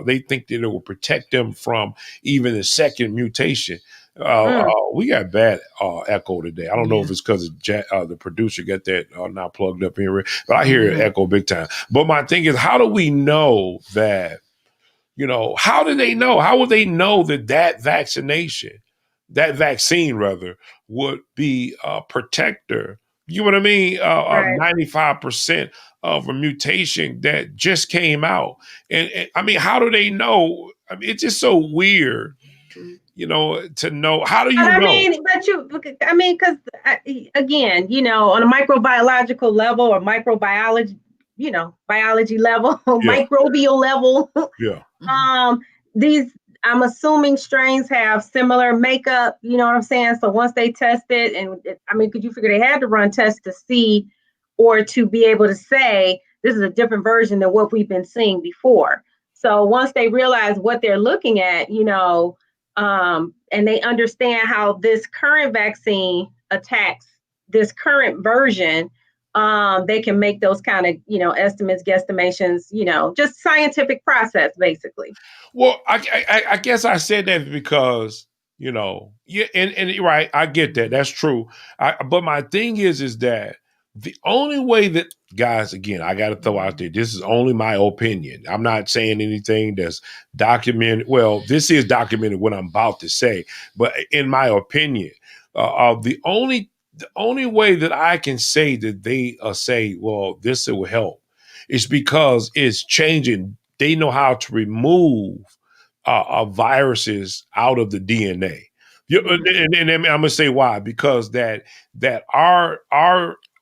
they think that it will protect them from even the second mutation. We got bad echo today. I don't know if it's because the producer got that now plugged up here, but I hear it echo big time. But my thing is, how do we know that? How do they know? How would they know that vaccine would be a protector? You know what I mean? 95% of a mutation that just came out. And I mean, how do they know? I mean, it's just so weird, to know. How do you know? Because again, on a microbiological level or microbiology, biology level, microbial level. These, I'm assuming, strains have similar makeup, you know what I'm saying? So once they test it, because you figure they had to run tests to see, or to be able to say, this is a different version than what we've been seeing before. So once they realize what they're looking at, and they understand how this current vaccine attacks this current version, they can make those kind of, estimates, guesstimations, just scientific process, basically. Well, I guess I said that because, yeah, and you're right, I get that. That's true. But my thing is that the only way that, guys, again, I got to throw out there, this is only my opinion. I'm not saying anything that's documented. Well, this is documented what I'm about to say, but in my opinion, the only way that I can say that they say, well, this will help is because it's changing. They know how to remove viruses out of the DNA. And I'm gonna say why, because that RNA,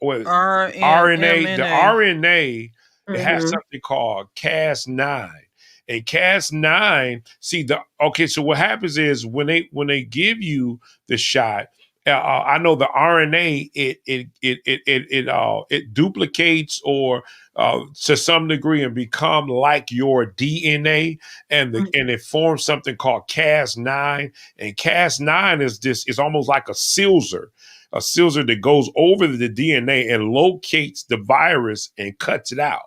the RNA, it has something called Cas9. And Cas9, so what happens is when they give you the shot, I know the RNA it duplicates or to some degree and become like your DNA, and it forms something called Cas9. And Cas9 is almost like a silver that goes over the DNA and locates the virus and cuts it out.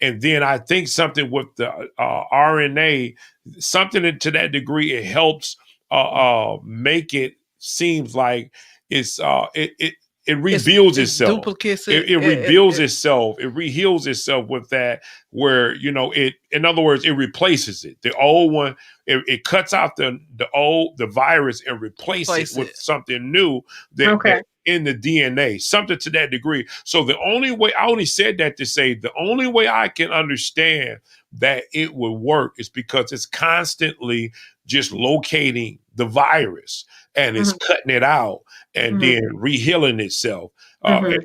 And then I think something with the RNA, something to that degree, it helps make it seems like it's it reveals itself. Duplicates it reveals itself. It reheals itself with that, where in other words, it replaces it. The old one, it cuts out the virus and replaces it with something new that in the DNA, something to that degree. So the only way, I only said that to say, the only way I can understand that it would work is because it's constantly just locating the virus and it's cutting it out and then rehealing itself. I mean,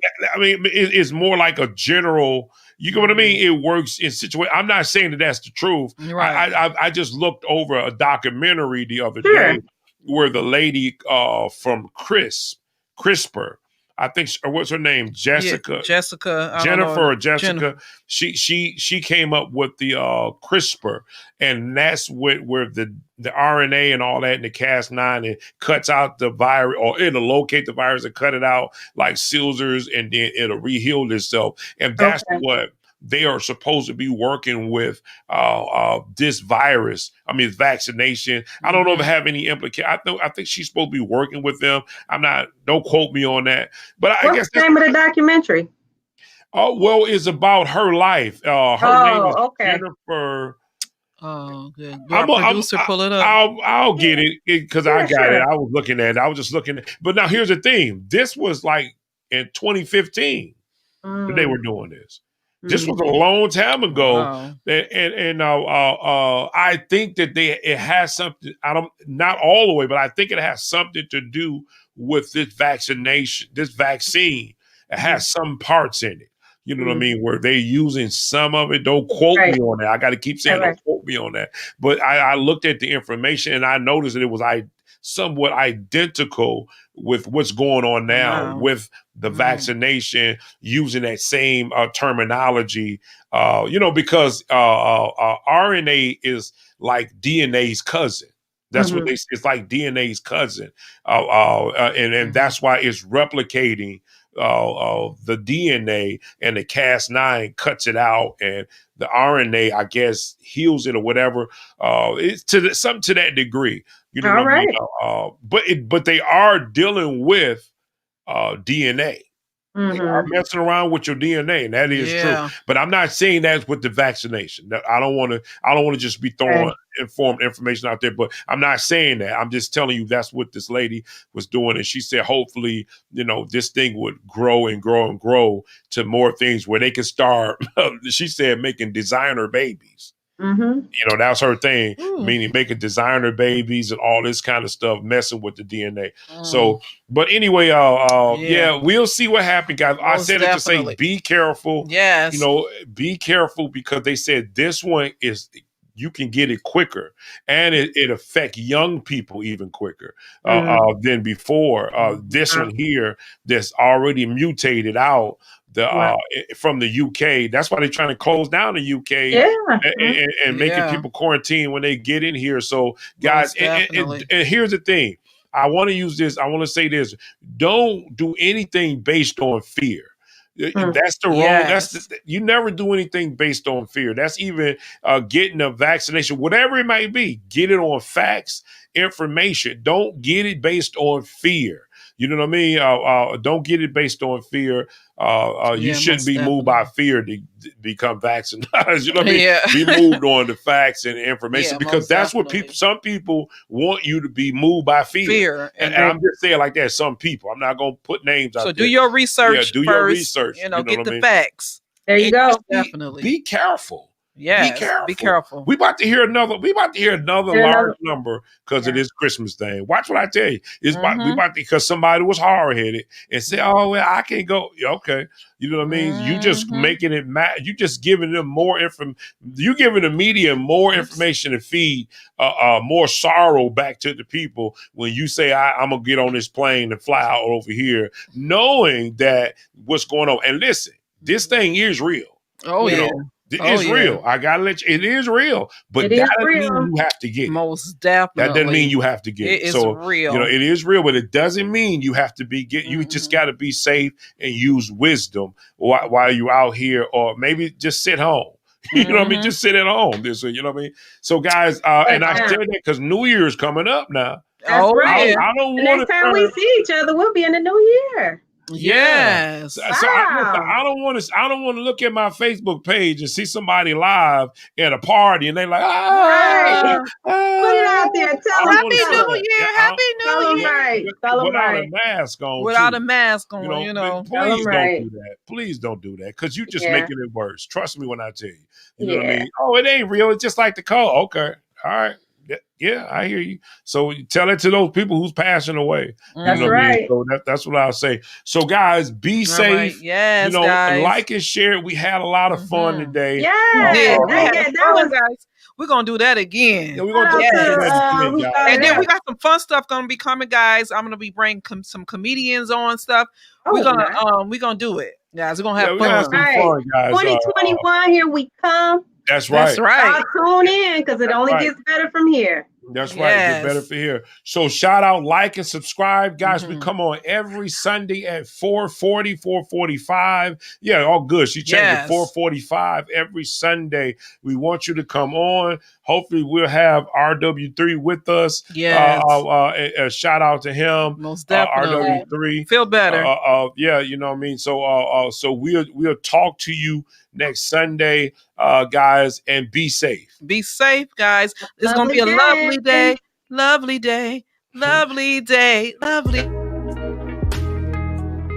it's more like a general, you know what I mean? It works in situations. I'm not saying that that's the truth. Right. I just looked over a documentary the other day where the lady from CRISPR, I think, what's her name? Jessica. Jennifer or Jessica. Jennifer. She came up with the CRISPR, and that's where the RNA and all that and the Cas9, it cuts out the virus, or it'll locate the virus and cut it out like scissors, and then it'll reheal itself. And that's what they are supposed to be working with this virus. I mean, vaccination. I don't know if it have any implication. I think she's supposed to be working with them. Don't quote me on that. But I guess the name of the documentary? Well, it's about her life. Her name is Jennifer. Oh, good. Our producer pull it up. I'll get it because I got it. I was looking at it. I was just looking at it. But now here's the thing. This was like in 2015 that they were doing this. This was a long time ago. Wow. And I think that it has something, not all the way, but I think it has something to do with this vaccination, this vaccine. It has some parts in it. You know what I mean? Where they're using some of it. Don't quote me on that. I got to keep saying don't quote me on that. But I looked at the information and I noticed that it was somewhat identical with what's going on now with the vaccination, using that same terminology. Because RNA is like DNA's cousin. That's what it's like DNA's cousin. And that's why it's replicating the DNA, and the Cas9 cuts it out, and the RNA, I guess, heals it or whatever. It's something to that degree. You know what I mean? But they are dealing with DNA. They are messing around with your DNA, and that is true. But I'm not saying that's with the vaccination. I don't want to just be throwing informed information out there. But I'm not saying that. I'm just telling you that's what this lady was doing, and she said hopefully, this thing would grow and grow and grow to more things where they can start. She said making designer babies. That's her thing, meaning making designer babies and all this kind of stuff, messing with the DNA. So, but anyway, we'll see what happens, guys. I said it to say, be careful. Yes. Be careful, because they said this one you can get it quicker, and it affects young people even quicker than before. This one here that's already mutated out, from the UK. That's why they're trying to close down the UK and making people quarantine when they get in here. So guys, and here's the thing. I want to use this. I want to say this. Don't do anything based on fear. That's the wrong. You never do anything based on fear. That's even getting a vaccination, whatever it might be. Get it on facts, information. Don't get it based on fear. You know what I mean? Don't get it based on fear. You shouldn't be moved by fear to become vaccinated. You know what I mean? Be moved on the facts and information because that's what some people want you to be moved by fear. And I'm just saying like that. Some people. I'm not going to put names out there. So do your research. Do your research. You know, get the facts. There you go. Definitely. Be careful. Yes, be careful. We about to hear another large number because of this Christmas thing. Watch what I tell you. It's about because somebody was hard headed and said, "Oh, well, I can't go." Okay, you know what I mean. You just making it you just giving them more information. You giving the media more information to feed more sorrow back to the people when you say, "I'm gonna get on this plane and fly out over here," knowing that what's going on. And listen, this thing is real. Oh yeah. It's real. I gotta let you. It is real, but that doesn't mean you have to get it. Most definitely. That doesn't mean you have to get it. It is real. You know, it is real, but it doesn't mean you have to be You just got to be safe and use wisdom while you're out here, or maybe just sit home. You know what I mean? Just sit at home. You know what I mean? So, guys, and I said that because New Year's coming up now. That's right. I don't want next time we see each other, we'll be in the new year. Yes. So I don't want to look at my Facebook page and see somebody live at a party and they like, put it out there. Tell Happy New Year. Happy New Year. Without a mask on. Without a mask on, you know. Please don't do that. Please don't do that because you're just making it worse. Trust me when I tell you. You know what I mean? Oh, it ain't real. It's just like the cold. Okay. All right. Yeah, I hear you. So tell it to those people who's passing away. That's right. I mean? So that's what I'll say. So guys, be safe. Right. Yes, you know, guys. Like and share. We had a lot of fun today. Yeah, that was guys. We're gonna do that again. Yeah, we're gonna do that again, guys. And then we got some fun stuff gonna be coming, guys. I'm gonna be bringing some comedians on stuff. We're gonna do it, guys. We're gonna have fun. Some fun, guys. 2021, here we come. That's right. That's right. Y'all tune in because it only gets better from here. That's right. Get better for here. So shout out, like, and subscribe. Guys, we come on every Sunday at 4:40, 4:45. Yeah, all good. She changed it 4:45 every Sunday. We want you to come on. Hopefully we'll have RW3 with us. Yes. A shout out to him. Most definitely. RW3. Feel better. Yeah, you know what I mean? So we'll talk to you next Sunday, guys, and be safe. Be safe, guys. It's going to be a lovely day. Lovely day. Lovely day. Lovely